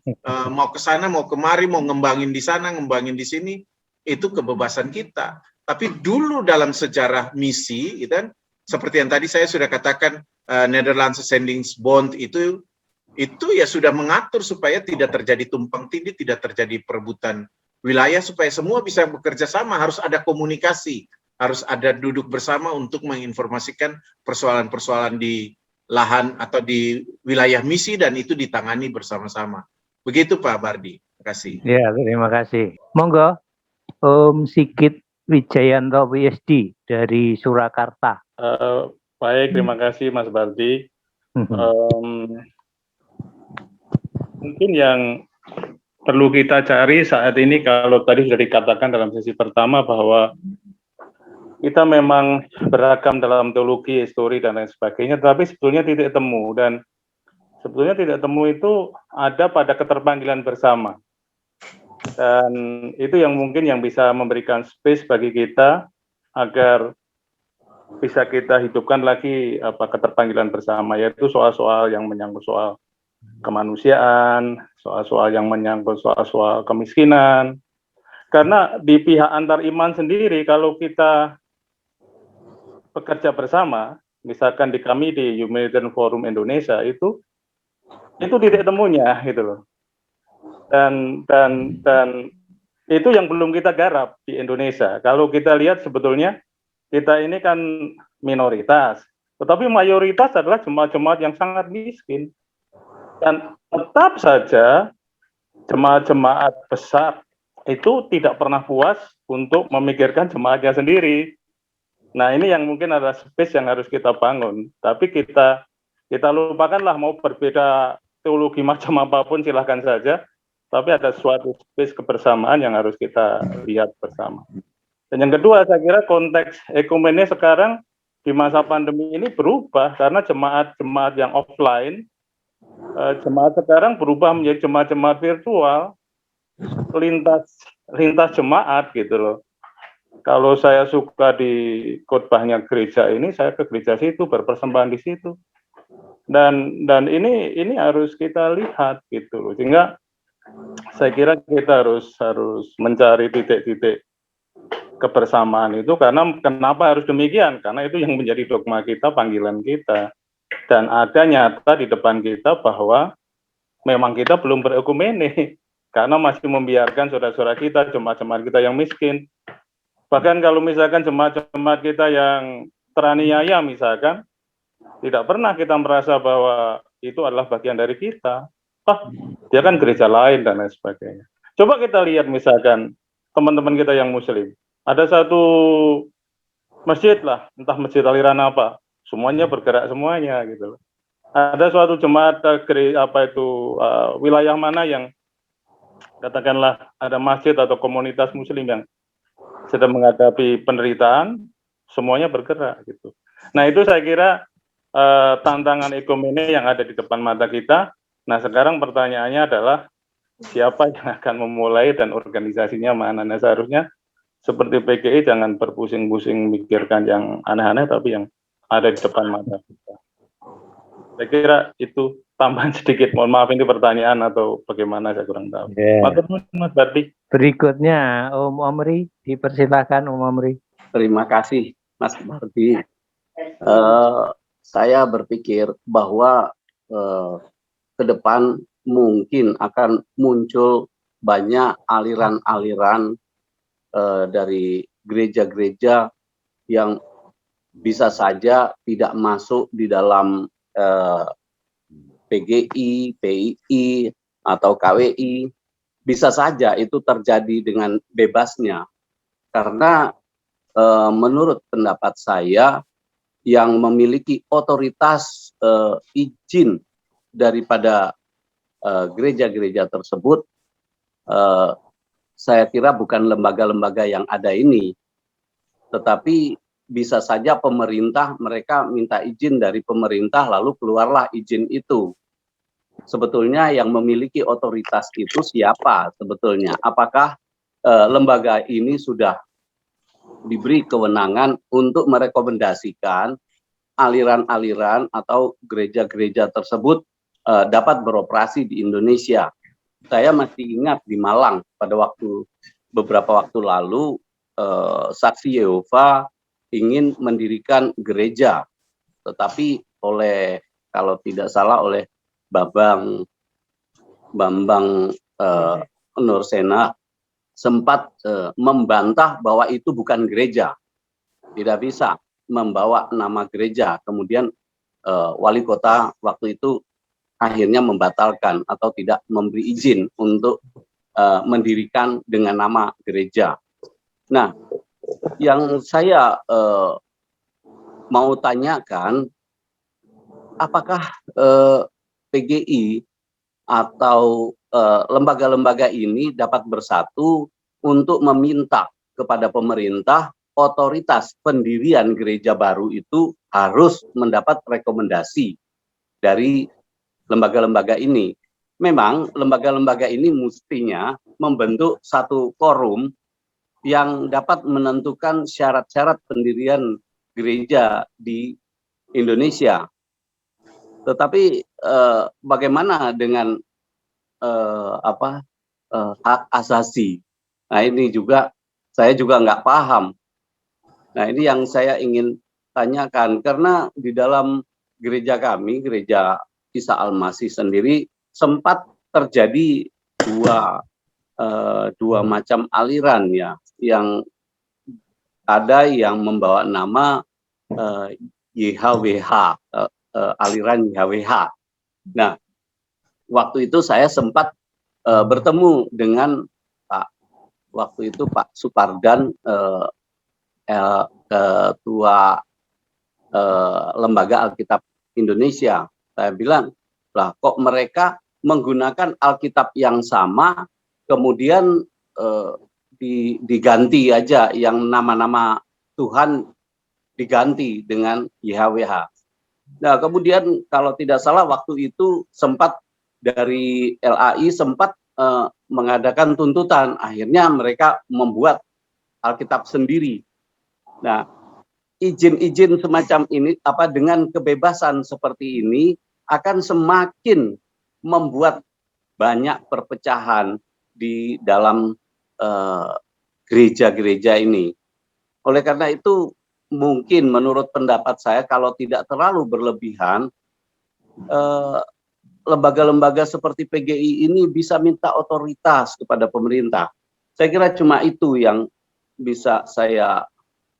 Mau ke sana, mau kemari, mau ngembangin di sana, ngembangin di sini, itu kebebasan kita. Tapi dulu dalam sejarah misi, gitu kan, seperti yang tadi saya sudah katakan, Netherlands Zendingsbond itu ya sudah mengatur supaya tidak terjadi tumpang tindih, tidak terjadi perebutan wilayah, supaya semua bisa bekerja sama, harus ada komunikasi, harus ada duduk bersama untuk menginformasikan persoalan-persoalan di lahan atau di wilayah misi, dan itu ditangani bersama-sama. Begitu Pak Bardi. Terima kasih. Ya, terima kasih. Monggo, Om Sigit Wijayanto WSD dari Surakarta. Baik, terima kasih Mas Bardi. Mungkin yang perlu kita cari saat ini, kalau tadi sudah dikatakan dalam sesi pertama bahwa kita memang beragam dalam teologi, histori, dan lain sebagainya, tapi sebetulnya titik temu, dan sebetulnya titik temu itu ada pada keterpanggilan bersama. Dan itu yang mungkin yang bisa memberikan space bagi kita agar bisa kita hidupkan lagi keterpanggilan bersama, yaitu soal-soal yang menyangkut soal kemanusiaan, soal-soal yang menyangkut soal-soal kemiskinan. Karena di pihak antar iman sendiri, kalau kita bekerja bersama, misalkan di kami di Humanitarian Forum Indonesia itu titik temunya gitu loh. Dan itu yang belum kita garap di Indonesia. Kalau kita lihat sebetulnya kita ini kan minoritas, tetapi mayoritas adalah jemaat-jemaat yang sangat miskin. Dan tetap saja jemaat-jemaat besar itu tidak pernah puas untuk memikirkan jemaatnya sendiri. Nah, ini yang mungkin adalah space yang harus kita bangun. Tapi kita lupakanlah, mau berbeda teologi macam apapun silahkan saja. Tapi ada suatu space kebersamaan yang harus kita lihat bersama. Dan yang kedua, saya kira konteks ekumene sekarang di masa pandemi ini berubah karena jemaat-jemaat yang offline, jemaat sekarang berubah menjadi jemaat-jemaat virtual, lintas jemaat gitu loh. Kalau saya suka di khotbahnya gereja ini, saya ke gereja situ, berpersembahan di situ. Dan ini harus kita lihat gitu loh. Sehingga saya kira kita harus mencari titik-titik kebersamaan itu, karena kenapa harus demikian? Karena itu yang menjadi dogma kita, panggilan kita. Dan ada nyata di depan kita bahwa memang kita belum berekumene, karena masih membiarkan saudara-saudara kita, jemaat-jemaat kita yang miskin. Bahkan kalau misalkan jemaat-jemaat kita yang teraniaya misalkan, tidak pernah kita merasa bahwa itu adalah bagian dari kita. Dia kan gereja lain dan lain sebagainya. Coba kita lihat misalkan teman-teman kita yang muslim. Ada satu masjid lah, entah masjid aliran apa, semuanya bergerak semuanya gitu. Ada suatu jemaat wilayah mana yang katakanlah ada masjid atau komunitas muslim yang sedang menghadapi penderitaan, semuanya bergerak gitu. Nah, itu saya kira tantangan ekumene yang ada di depan mata kita. Nah, sekarang pertanyaannya adalah siapa yang akan memulai dan organisasinya mana? Nah, seharusnya seperti PGI jangan berpusing-pusing mikirkan yang aneh-aneh, tapi yang ada di depan mata kita. Saya kira itu tambahan sedikit. Mohon maaf ini pertanyaan atau bagaimana, saya kurang tahu. Mas Bardi. Berikutnya Om Omri, dipersilakan Om Omri. Terima kasih Mas Bardi. Saya berpikir bahwa ke depan mungkin akan muncul banyak aliran-aliran dari gereja-gereja yang bisa saja tidak masuk di dalam PGI, PII, atau KWI. Bisa saja itu terjadi dengan bebasnya. Karena menurut pendapat saya, yang memiliki otoritas izin daripada gereja-gereja tersebut, saya kira bukan lembaga-lembaga yang ada ini, tetapi bisa saja pemerintah, mereka minta izin dari pemerintah, lalu keluarlah izin itu. Sebetulnya yang memiliki otoritas itu siapa sebetulnya? Apakah lembaga ini sudah diberi kewenangan untuk merekomendasikan aliran-aliran atau gereja-gereja tersebut dapat beroperasi di Indonesia? Saya masih ingat di Malang pada beberapa waktu lalu, Saksi Yehova ingin mendirikan gereja, tetapi kalau tidak salah oleh Bambang Nursena sempat membantah bahwa itu bukan gereja, tidak bisa membawa nama gereja. Kemudian wali kota waktu itu akhirnya membatalkan atau tidak memberi izin untuk mendirikan dengan nama gereja. Nah, yang saya mau tanyakan, apakah PGI atau lembaga-lembaga ini dapat bersatu untuk meminta kepada pemerintah otoritas pendirian gereja baru itu harus mendapat rekomendasi dari lembaga-lembaga ini. Memang lembaga-lembaga ini mestinya membentuk satu forum yang dapat menentukan syarat-syarat pendirian gereja di Indonesia. Tetapi bagaimana dengan hak asasi? Nah, ini juga saya juga nggak paham. Nah, ini yang saya ingin tanyakan, karena di dalam gereja kami, gereja Isa Al-Masih sendiri, sempat terjadi dua macam aliran ya, yang ada yang membawa nama YHWH, aliran YHWH. Nah, waktu itu saya sempat bertemu dengan waktu itu Pak Supardan, ketua Lembaga Alkitab Indonesia. Saya bilang, lah kok mereka menggunakan Alkitab yang sama, kemudian diganti aja yang nama-nama Tuhan diganti dengan YHWH. Nah, kemudian kalau tidak salah waktu itu sempat dari LAI sempat mengadakan tuntutan, akhirnya mereka membuat Alkitab sendiri. Nah, izin-izin semacam ini dengan kebebasan seperti ini akan semakin membuat banyak perpecahan di dalam gereja-gereja ini. Oleh karena itu, mungkin menurut pendapat saya, kalau tidak terlalu berlebihan, lembaga-lembaga seperti PGI ini bisa minta otoritas kepada pemerintah. Saya kira cuma itu yang bisa saya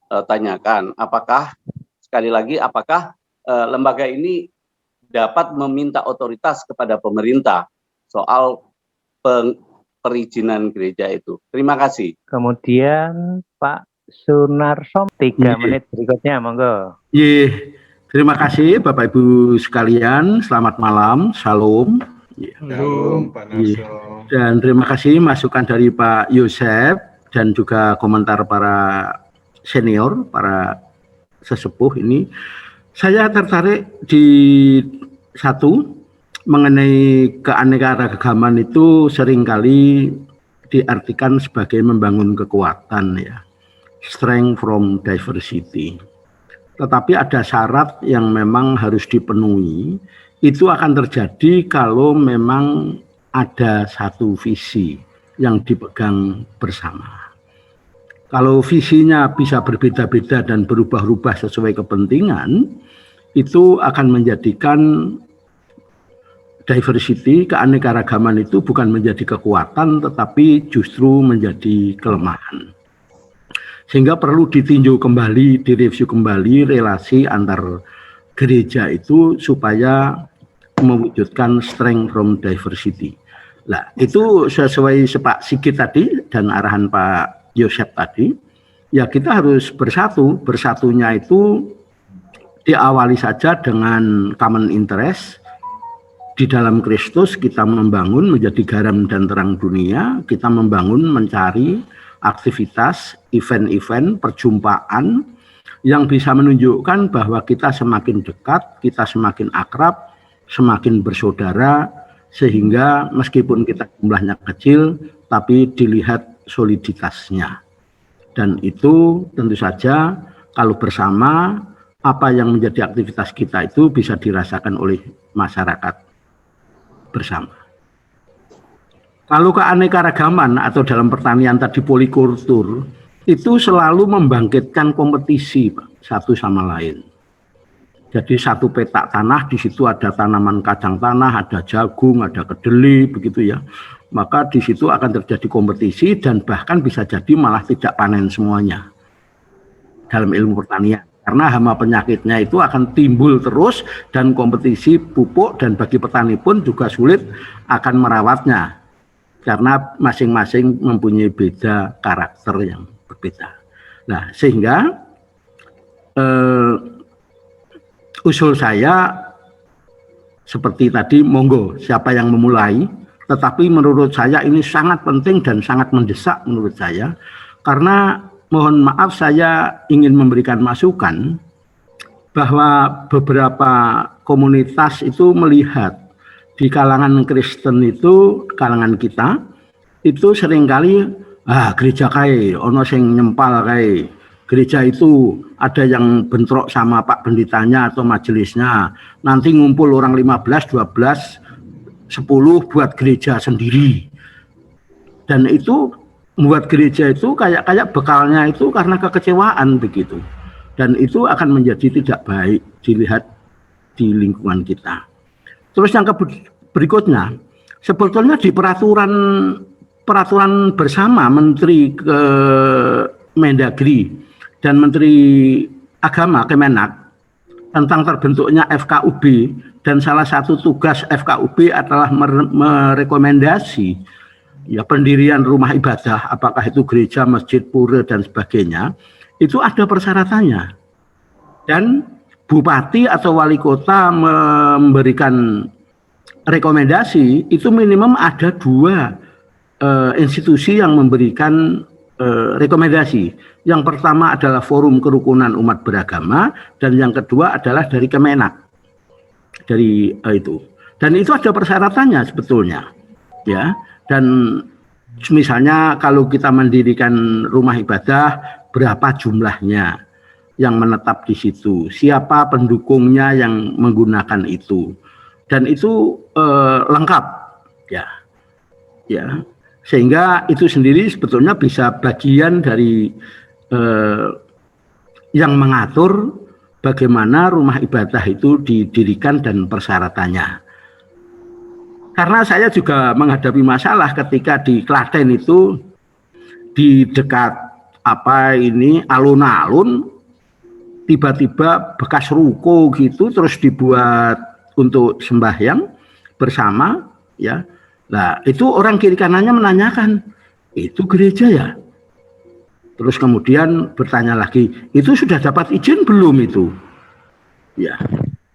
tanyakan. Apakah, sekali lagi, apakah lembaga ini dapat meminta otoritas kepada pemerintah soal perizinan gereja itu? Terima kasih. Kemudian Pak Sunarso, 3 menit berikutnya, monggo. Terima kasih Bapak Ibu sekalian, selamat malam, shalom. Shalom Pak Narso. Dan terima kasih masukan dari Pak Yosef dan juga komentar para senior, para sesepuh ini. Saya tertarik di satu, mengenai keanekaragaman itu seringkali diartikan sebagai membangun kekuatan ya, strength from diversity. Tetapi ada syarat yang memang harus dipenuhi. Itu akan terjadi kalau memang ada satu visi yang dipegang bersama. Kalau visinya bisa berbeda-beda dan berubah-ubah sesuai kepentingan, itu akan menjadikan diversity, keanekaragaman itu bukan menjadi kekuatan, tetapi justru menjadi kelemahan. Sehingga perlu ditinjau kembali, direview kembali relasi antar gereja itu supaya mewujudkan strength from diversity. Nah, itu sesuai Pak Sigit tadi dan arahan Pak Yosef tadi, ya kita harus bersatu. Bersatunya itu diawali saja dengan common interest. Di dalam Kristus kita membangun menjadi garam dan terang dunia, kita membangun mencari aktivitas, event-event, perjumpaan yang bisa menunjukkan bahwa kita semakin dekat, kita semakin akrab, semakin bersaudara, sehingga meskipun kita jumlahnya kecil, tapi dilihat soliditasnya. Dan itu tentu saja kalau bersama, apa yang menjadi aktivitas kita itu bisa dirasakan oleh masyarakat bersama. Kalau keanekaragaman atau dalam pertanian tadi polikultur, itu selalu membangkitkan kompetisi Pak, satu sama lain. Jadi satu petak tanah, di situ ada tanaman kacang tanah, ada jagung, ada kedelai, begitu ya. Maka di situ akan terjadi kompetisi dan bahkan bisa jadi malah tidak panen semuanya dalam ilmu pertanian. Karena hama penyakitnya itu akan timbul terus dan kompetisi pupuk, dan bagi petani pun juga sulit akan merawatnya. Karena masing-masing mempunyai beda karakter yang berbeda. Nah, sehingga usul saya seperti tadi, monggo siapa yang memulai, tetapi menurut saya ini sangat penting dan sangat mendesak menurut saya, karena mohon maaf saya ingin memberikan masukan bahwa beberapa komunitas itu melihat di kalangan Kristen itu, kalangan kita, itu seringkali, gereja kae, ono sing nyempal kae, gereja itu ada yang bentrok sama Pak Pendetanya atau majelisnya, nanti ngumpul orang 15, 12, 10 buat gereja sendiri. Dan itu membuat gereja itu kayak bekalnya itu karena kekecewaan begitu. Dan itu akan menjadi tidak baik dilihat di lingkungan kita. Terus yang berikutnya, sebetulnya di peraturan bersama Menteri Mendagri dan Menteri Agama Kemenak tentang terbentuknya FKUB, dan salah satu tugas FKUB adalah merekomendasi ya pendirian rumah ibadah, apakah itu gereja, masjid, pura dan sebagainya, itu ada persyaratannya. Dan bupati atau wali kota memberikan rekomendasi, itu minimum ada 2 institusi yang memberikan rekomendasi. Yang pertama adalah Forum Kerukunan Umat Beragama, dan yang kedua adalah dari Kemenak. Dari itu. Dan itu ada persyaratannya sebetulnya. Ya. Dan misalnya kalau kita mendirikan rumah ibadah, berapa jumlahnya yang menetap di situ, siapa pendukungnya yang menggunakan itu, dan itu lengkap, ya, sehingga itu sendiri sebetulnya bisa bagian dari yang mengatur bagaimana rumah ibadah itu didirikan dan persyaratannya. Karena saya juga menghadapi masalah ketika di Klaten itu di dekat alun-alun, tiba-tiba bekas ruko gitu terus dibuat untuk sembahyang bersama, ya. Nah, itu orang kiri kanannya menanyakan, itu gereja ya? Terus kemudian bertanya lagi, itu sudah dapat izin belum itu? Ya,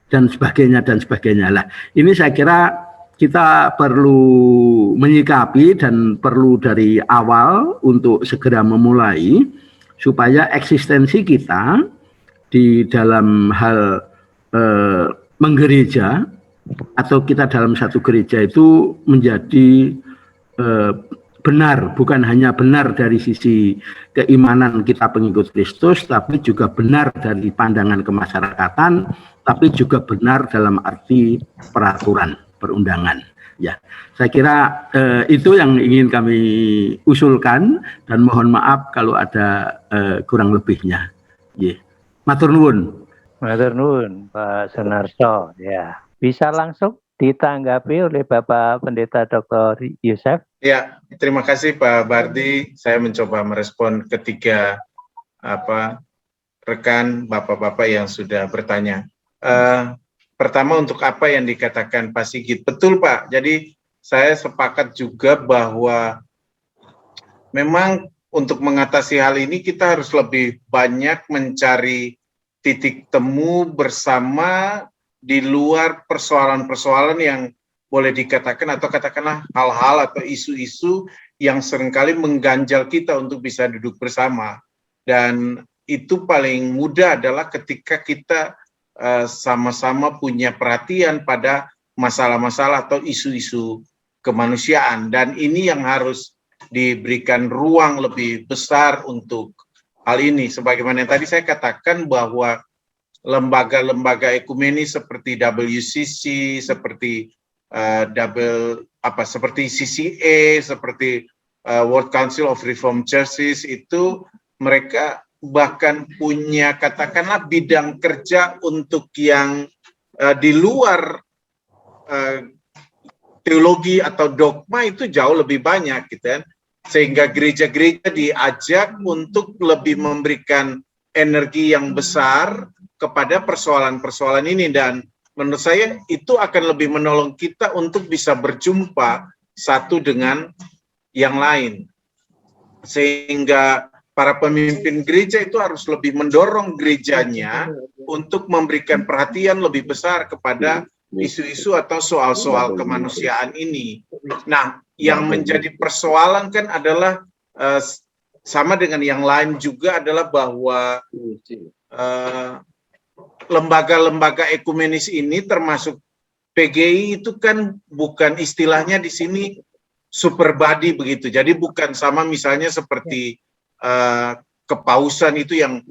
dan sebagainya dan sebagainya. Lah, ini saya kira kita perlu menyikapi dan perlu dari awal untuk segera memulai supaya eksistensi kita di dalam hal menggereja atau kita dalam satu gereja itu menjadi benar, bukan hanya benar dari sisi keimanan kita pengikut Kristus, tapi juga benar dari pandangan kemasyarakatan, tapi juga benar dalam arti peraturan perundangan. Ya, saya kira itu yang ingin kami usulkan, dan mohon maaf kalau ada kurang lebihnya. Ya, matur nuwun. Matur nuwun, Pak Sunarso. Ya, bisa langsung ditanggapi oleh Bapak Pendeta Dr. Yusef. Ya, terima kasih Pak Bardi. Saya mencoba merespon ketiga rekan bapak-bapak yang sudah bertanya. Pertama, untuk apa yang dikatakan Pak Sigit, betul Pak. Jadi saya sepakat juga bahwa memang untuk mengatasi hal ini kita harus lebih banyak mencari titik temu bersama di luar persoalan-persoalan yang boleh dikatakan atau katakanlah hal-hal atau isu-isu yang seringkali mengganjal kita untuk bisa duduk bersama. Dan itu paling mudah adalah ketika kita sama-sama punya perhatian pada masalah-masalah atau isu-isu kemanusiaan, dan ini yang harus diberikan ruang lebih besar untuk hal ini. Sebagaimana yang tadi saya katakan bahwa lembaga-lembaga ekumenis seperti WCC, seperti seperti CCA, seperti World Council of Reformed Churches, itu mereka bahkan punya katakanlah bidang kerja untuk yang di luar teologi atau dogma itu jauh lebih banyak gitu kan, sehingga gereja-gereja diajak untuk lebih memberikan energi yang besar kepada persoalan-persoalan ini, dan menurut saya itu akan lebih menolong kita untuk bisa berjumpa satu dengan yang lain, sehingga para pemimpin gereja itu harus lebih mendorong gerejanya untuk memberikan perhatian lebih besar kepada isu-isu atau soal-soal kemanusiaan ini. Nah, yang menjadi persoalan kan adalah sama dengan yang lain juga adalah bahwa lembaga-lembaga ekumenis ini termasuk PGI itu kan bukan istilahnya di sini super body begitu. Jadi bukan sama misalnya seperti kepausan itu yang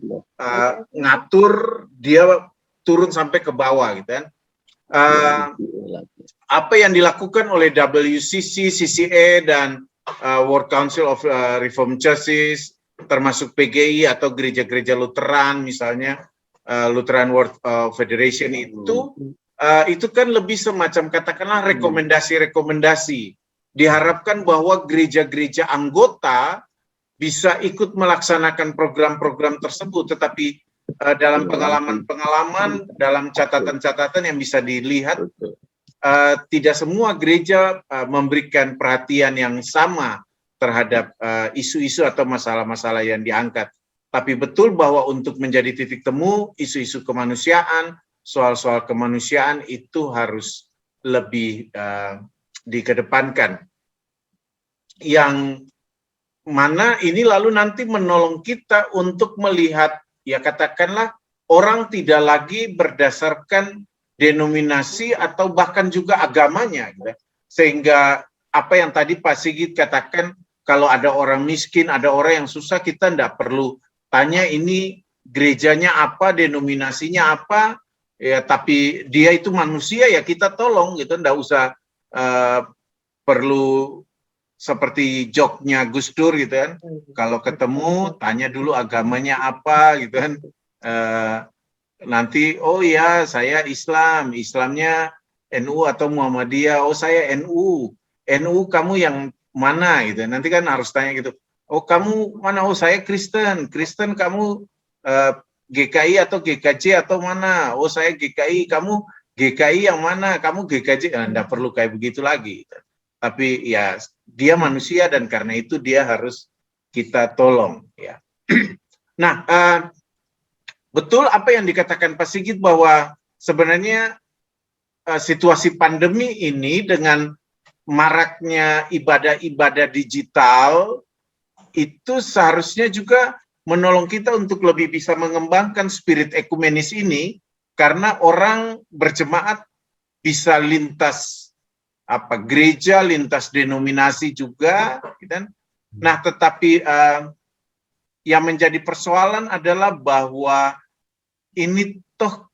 ngatur dia turun sampai ke bawah gitu kan. Apa yang dilakukan oleh WCC, CCA dan World Council of Reformed Churches termasuk PGI atau gereja-gereja Lutheran misalnya Lutheran World Federation itu kan lebih semacam katakanlah rekomendasi-rekomendasi. Diharapkan bahwa gereja-gereja anggota bisa ikut melaksanakan program-program tersebut, tetapi dalam pengalaman-pengalaman, dalam catatan-catatan yang bisa dilihat, tidak semua gereja memberikan perhatian yang sama terhadap isu-isu atau masalah-masalah yang diangkat. Tapi betul bahwa untuk menjadi titik temu isu-isu kemanusiaan, soal-soal kemanusiaan itu harus lebih dikedepankan. Yang mana ini lalu nanti menolong kita untuk melihat, ya katakanlah, orang tidak lagi berdasarkan denominasi atau bahkan juga agamanya. Gitu. Sehingga apa yang tadi Pak Sigit katakan, kalau ada orang miskin, ada orang yang susah, kita tidak perlu tanya ini gerejanya apa, denominasinya apa, ya tapi dia itu manusia ya kita tolong gitu, tidak usah perlu seperti joknya Gus Dur gitu kan, kalau ketemu tanya dulu agamanya apa gitu kan, nanti oh ya saya Islam, Islamnya NU atau Muhammadiyah, oh saya NU kamu yang mana gitu, nanti kan harus tanya gitu, oh kamu mana, oh saya Kristen kamu GKI atau GKJ atau mana, oh saya GKI, kamu GKI yang mana, kamu GKJ, enggak perlu kayak begitu lagi gitu. Tapi ya dia manusia dan karena itu dia harus kita tolong ya. Nah, betul apa yang dikatakan Pak Sigit bahwa sebenarnya situasi pandemi ini dengan maraknya ibadah-ibadah digital itu seharusnya juga menolong kita untuk lebih bisa mengembangkan spirit ekumenis ini, karena orang berjemaat bisa lintas gereja, lintas denominasi juga, gitu. Nah, tetapi yang menjadi persoalan adalah bahwa ini toh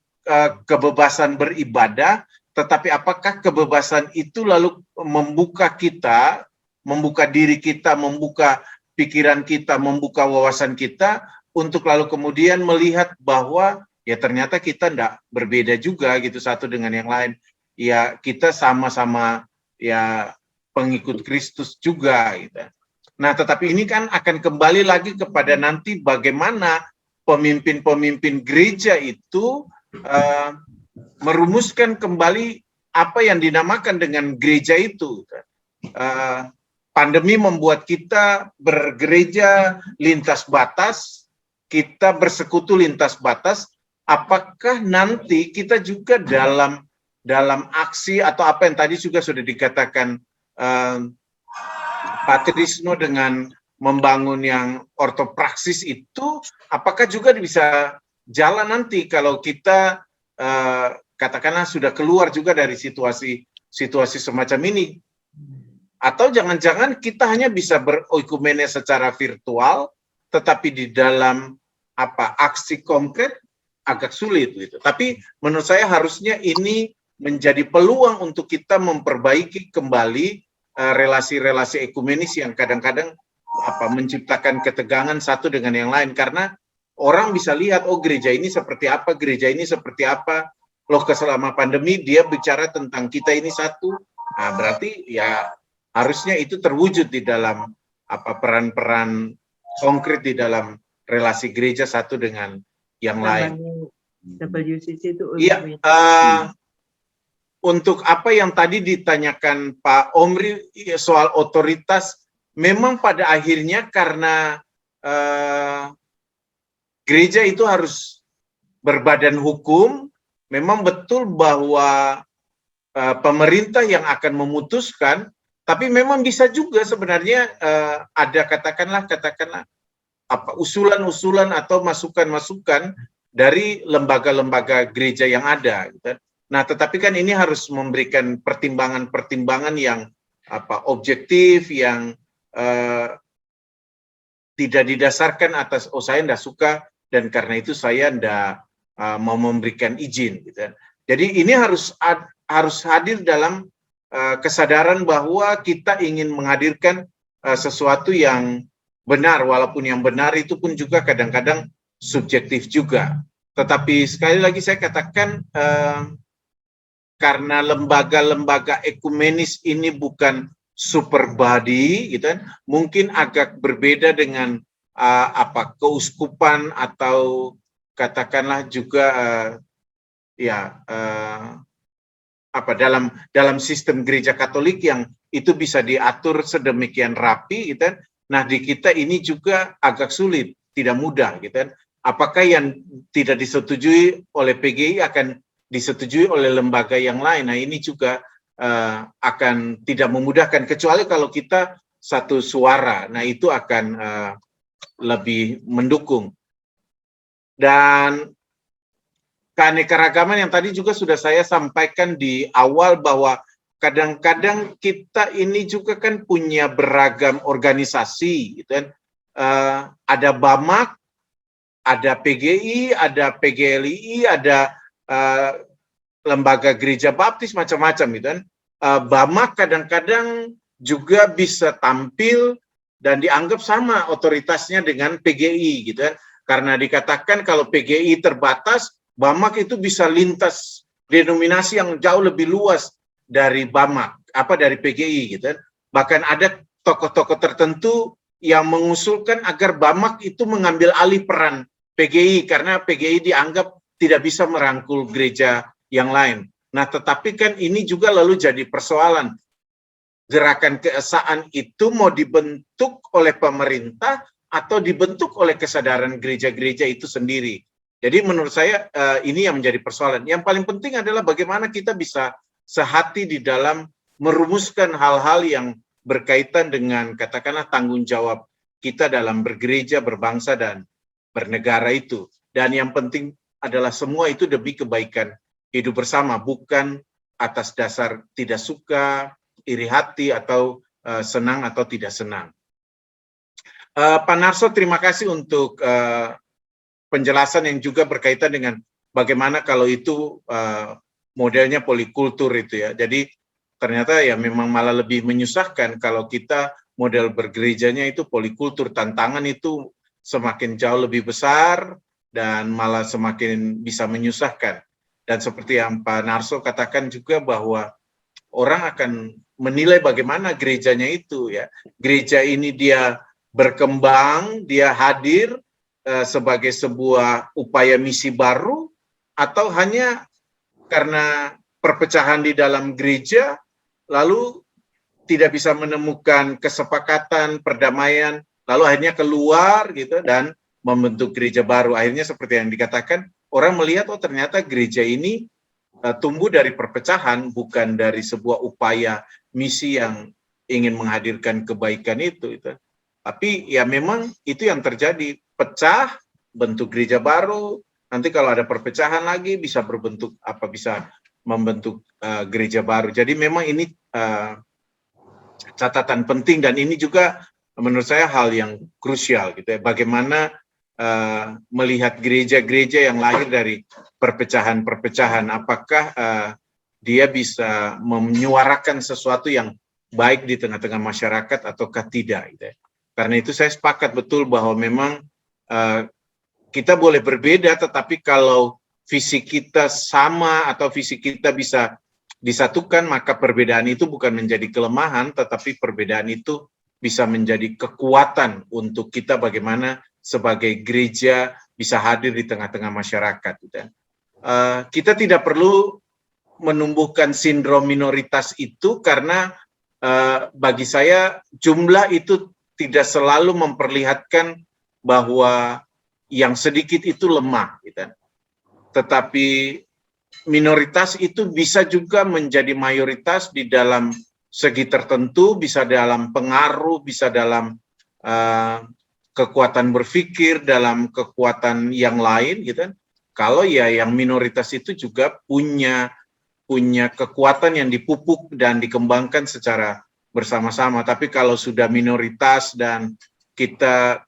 kebebasan beribadah, tetapi apakah kebebasan itu lalu membuka kita, membuka diri kita, membuka pikiran kita, membuka wawasan kita untuk lalu kemudian melihat bahwa ya ternyata kita tidak berbeda juga gitu satu dengan yang lain. Ya kita sama-sama ya pengikut Kristus juga gitu. Nah, tetapi ini kan akan kembali lagi kepada nanti bagaimana pemimpin-pemimpin gereja itu merumuskan kembali apa yang dinamakan dengan gereja itu. Pandemi membuat kita bergereja lintas batas, kita bersekutu lintas batas. Apakah nanti kita juga dalam aksi atau apa yang tadi juga sudah dikatakan Pak Trisno dengan membangun yang ortopraksis itu, apakah juga bisa jalan nanti kalau kita katakanlah sudah keluar juga dari situasi semacam ini, atau jangan-jangan kita hanya bisa beroikumene secara virtual, tetapi di dalam aksi konkret agak sulit gitu. Tapi menurut saya harusnya ini menjadi peluang untuk kita memperbaiki kembali relasi-relasi ekumenis yang kadang-kadang menciptakan ketegangan satu dengan yang lain, karena orang bisa lihat oh gereja ini seperti apa, gereja ini seperti apa. Loh, selama pandemi dia bicara tentang kita ini satu. Nah, berarti ya harusnya itu terwujud di dalam peran-peran konkret di dalam relasi gereja satu dengan yang lain. WCC itu iya, untuk apa yang tadi ditanyakan Pak Omri soal otoritas, memang pada akhirnya karena gereja itu harus berbadan hukum, memang betul bahwa pemerintah yang akan memutuskan, tapi memang bisa juga sebenarnya ada katakanlah usulan-usulan atau masukan-masukan dari lembaga-lembaga gereja yang ada. Gitu. Nah, tetapi kan ini harus memberikan pertimbangan-pertimbangan yang objektif, yang tidak didasarkan atas saya tidak suka dan karena itu saya tidak mau memberikan izin. Gitu. Jadi ini harus hadir dalam kesadaran bahwa kita ingin menghadirkan sesuatu yang benar, walaupun yang benar itu pun juga kadang-kadang subjektif juga. Tetapi sekali lagi saya katakan karena lembaga-lembaga ekumenis ini bukan super body, gitu kan, mungkin agak berbeda dengan keuskupan atau katakanlah juga dalam sistem gereja Katolik yang itu bisa diatur sedemikian rapi, gitu kan. Nah, di kita ini juga agak sulit, tidak mudah, gitu kan. Apakah yang tidak disetujui oleh PGI akan disetujui oleh lembaga yang lain? Nah, ini juga akan tidak memudahkan, kecuali kalau kita satu suara. Nah, itu akan lebih mendukung. Dan keanekaragaman yang tadi juga sudah saya sampaikan di awal bahwa kadang-kadang kita ini juga kan punya beragam organisasi, gitu kan. Ada BAMAK, ada PGI, ada PGLI, ada lembaga gereja baptis, macam-macam, gitu kan. BAMAK kadang-kadang juga bisa tampil dan dianggap sama otoritasnya dengan PGI, gitu kan. Karena dikatakan kalau PGI terbatas, BAMAK itu bisa lintas denominasi yang jauh lebih luas dari BAMAK, dari PGI, gitu kan. Bahkan ada tokoh-tokoh tertentu yang mengusulkan agar BAMAK itu mengambil alih peran PGI karena PGI dianggap tidak bisa merangkul gereja yang lain. Nah, tetapi kan ini juga lalu jadi persoalan. Gerakan keesaan itu mau dibentuk oleh pemerintah atau dibentuk oleh kesadaran gereja-gereja itu sendiri. Jadi menurut saya ini yang menjadi persoalan. Yang paling penting adalah bagaimana kita bisa sehati di dalam merumuskan hal-hal yang berkaitan dengan katakanlah tanggung jawab kita dalam bergereja, berbangsa, dan bernegara itu. Dan yang penting adalah semua itu demi kebaikan hidup bersama, bukan atas dasar tidak suka, iri hati, atau senang atau tidak senang. Pak Narso, terima kasih untuk penjelasan yang juga berkaitan dengan bagaimana kalau itu modelnya polikultur itu ya. Jadi ternyata ya memang malah lebih menyusahkan kalau kita model bergerejanya itu polikultur. Tantangan itu semakin jauh lebih besar dan malah semakin bisa menyusahkan. Dan seperti yang Pak Narso katakan juga bahwa orang akan menilai bagaimana gerejanya itu ya. Gereja ini dia berkembang, dia hadir sebagai sebuah upaya misi baru, atau hanya karena perpecahan di dalam gereja lalu tidak bisa menemukan kesepakatan, perdamaian, lalu akhirnya keluar gitu dan membentuk gereja baru. Akhirnya seperti yang dikatakan, orang melihat oh ternyata gereja ini tumbuh dari perpecahan, bukan dari sebuah upaya misi yang ingin menghadirkan kebaikan itu. Tapi ya memang itu yang terjadi, pecah, bentuk gereja baru, nanti kalau ada perpecahan lagi bisa berbentuk bisa membentuk gereja baru. Jadi memang ini catatan penting, dan ini juga menurut saya hal yang krusial gitu ya. Bagaimana melihat gereja-gereja yang lahir dari perpecahan-perpecahan, apakah dia bisa menyuarakan sesuatu yang baik di tengah-tengah masyarakat ataukah tidak gitu ya. Karena itu saya sepakat betul bahwa memang kita boleh berbeda, tetapi kalau visi kita sama atau visi kita bisa disatukan, maka perbedaan itu bukan menjadi kelemahan, tetapi perbedaan itu bisa menjadi kekuatan untuk kita bagaimana sebagai gereja bisa hadir di tengah-tengah masyarakat. Kita tidak perlu menumbuhkan sindrom minoritas itu, karena bagi saya jumlah itu tidak selalu memperlihatkan bahwa yang sedikit itu lemah, gitu. Tetapi minoritas itu bisa juga menjadi mayoritas di dalam segi tertentu, bisa dalam pengaruh, bisa dalam kekuatan berpikir, dalam kekuatan yang lain, gitu kan. Kalau ya yang minoritas itu juga punya kekuatan yang dipupuk dan dikembangkan secara bersama-sama. Tapi kalau sudah minoritas dan kita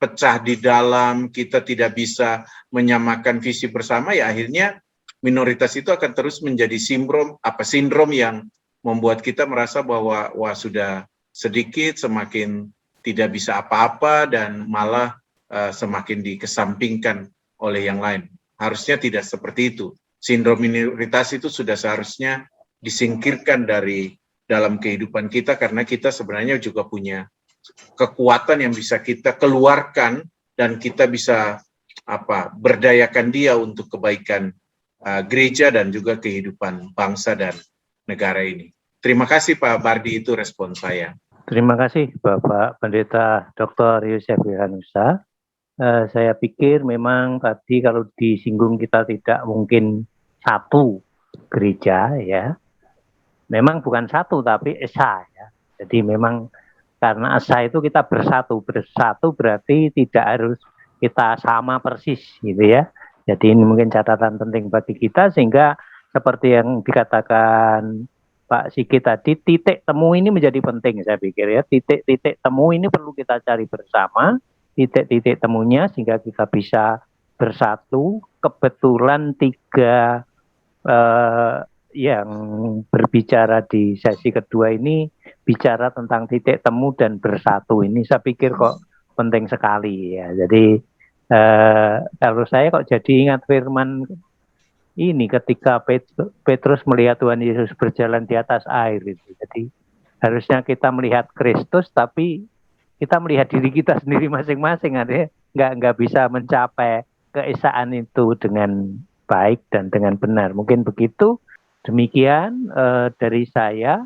pecah di dalam, kita tidak bisa menyamakan visi bersama, ya akhirnya minoritas itu akan terus menjadi sindrom yang membuat kita merasa bahwa wah sudah sedikit, semakin tidak bisa apa-apa, dan malah semakin dikesampingkan oleh yang lain. Harusnya tidak seperti itu. Sindrom minoritas itu sudah seharusnya disingkirkan dari dalam kehidupan kita, karena kita sebenarnya juga punya kekuatan yang bisa kita keluarkan dan kita bisa berdayakan dia untuk kebaikan gereja dan juga kehidupan bangsa dan negara ini. Terima kasih Pak Bardi, itu respon saya. Terima kasih Bapak Pendeta Dr. Yosef Yohanusa. Saya pikir memang tadi kalau disinggung kita tidak mungkin satu gereja ya. Memang bukan satu tapi esa ya. Jadi memang karena esa itu kita bersatu berarti tidak harus kita sama persis gitu ya. Jadi ini mungkin catatan penting bagi kita, sehingga seperti yang dikatakan Pak Sigit tadi, titik temu ini menjadi penting saya pikir ya. Titik-titik temu ini perlu kita cari bersama, titik-titik temunya sehingga kita bisa bersatu. Kebetulan 3 yang berbicara di sesi kedua ini bicara tentang titik temu dan bersatu. Ini saya pikir kok penting sekali ya. Jadi kalau saya kok jadi ingat firman ini ketika Petrus melihat Tuhan Yesus berjalan di atas air itu. Jadi harusnya kita melihat Kristus, tapi kita melihat diri kita sendiri masing-masing, artinya nggak bisa mencapai keesaan itu dengan baik dan dengan benar. Mungkin begitu. Demikian dari saya.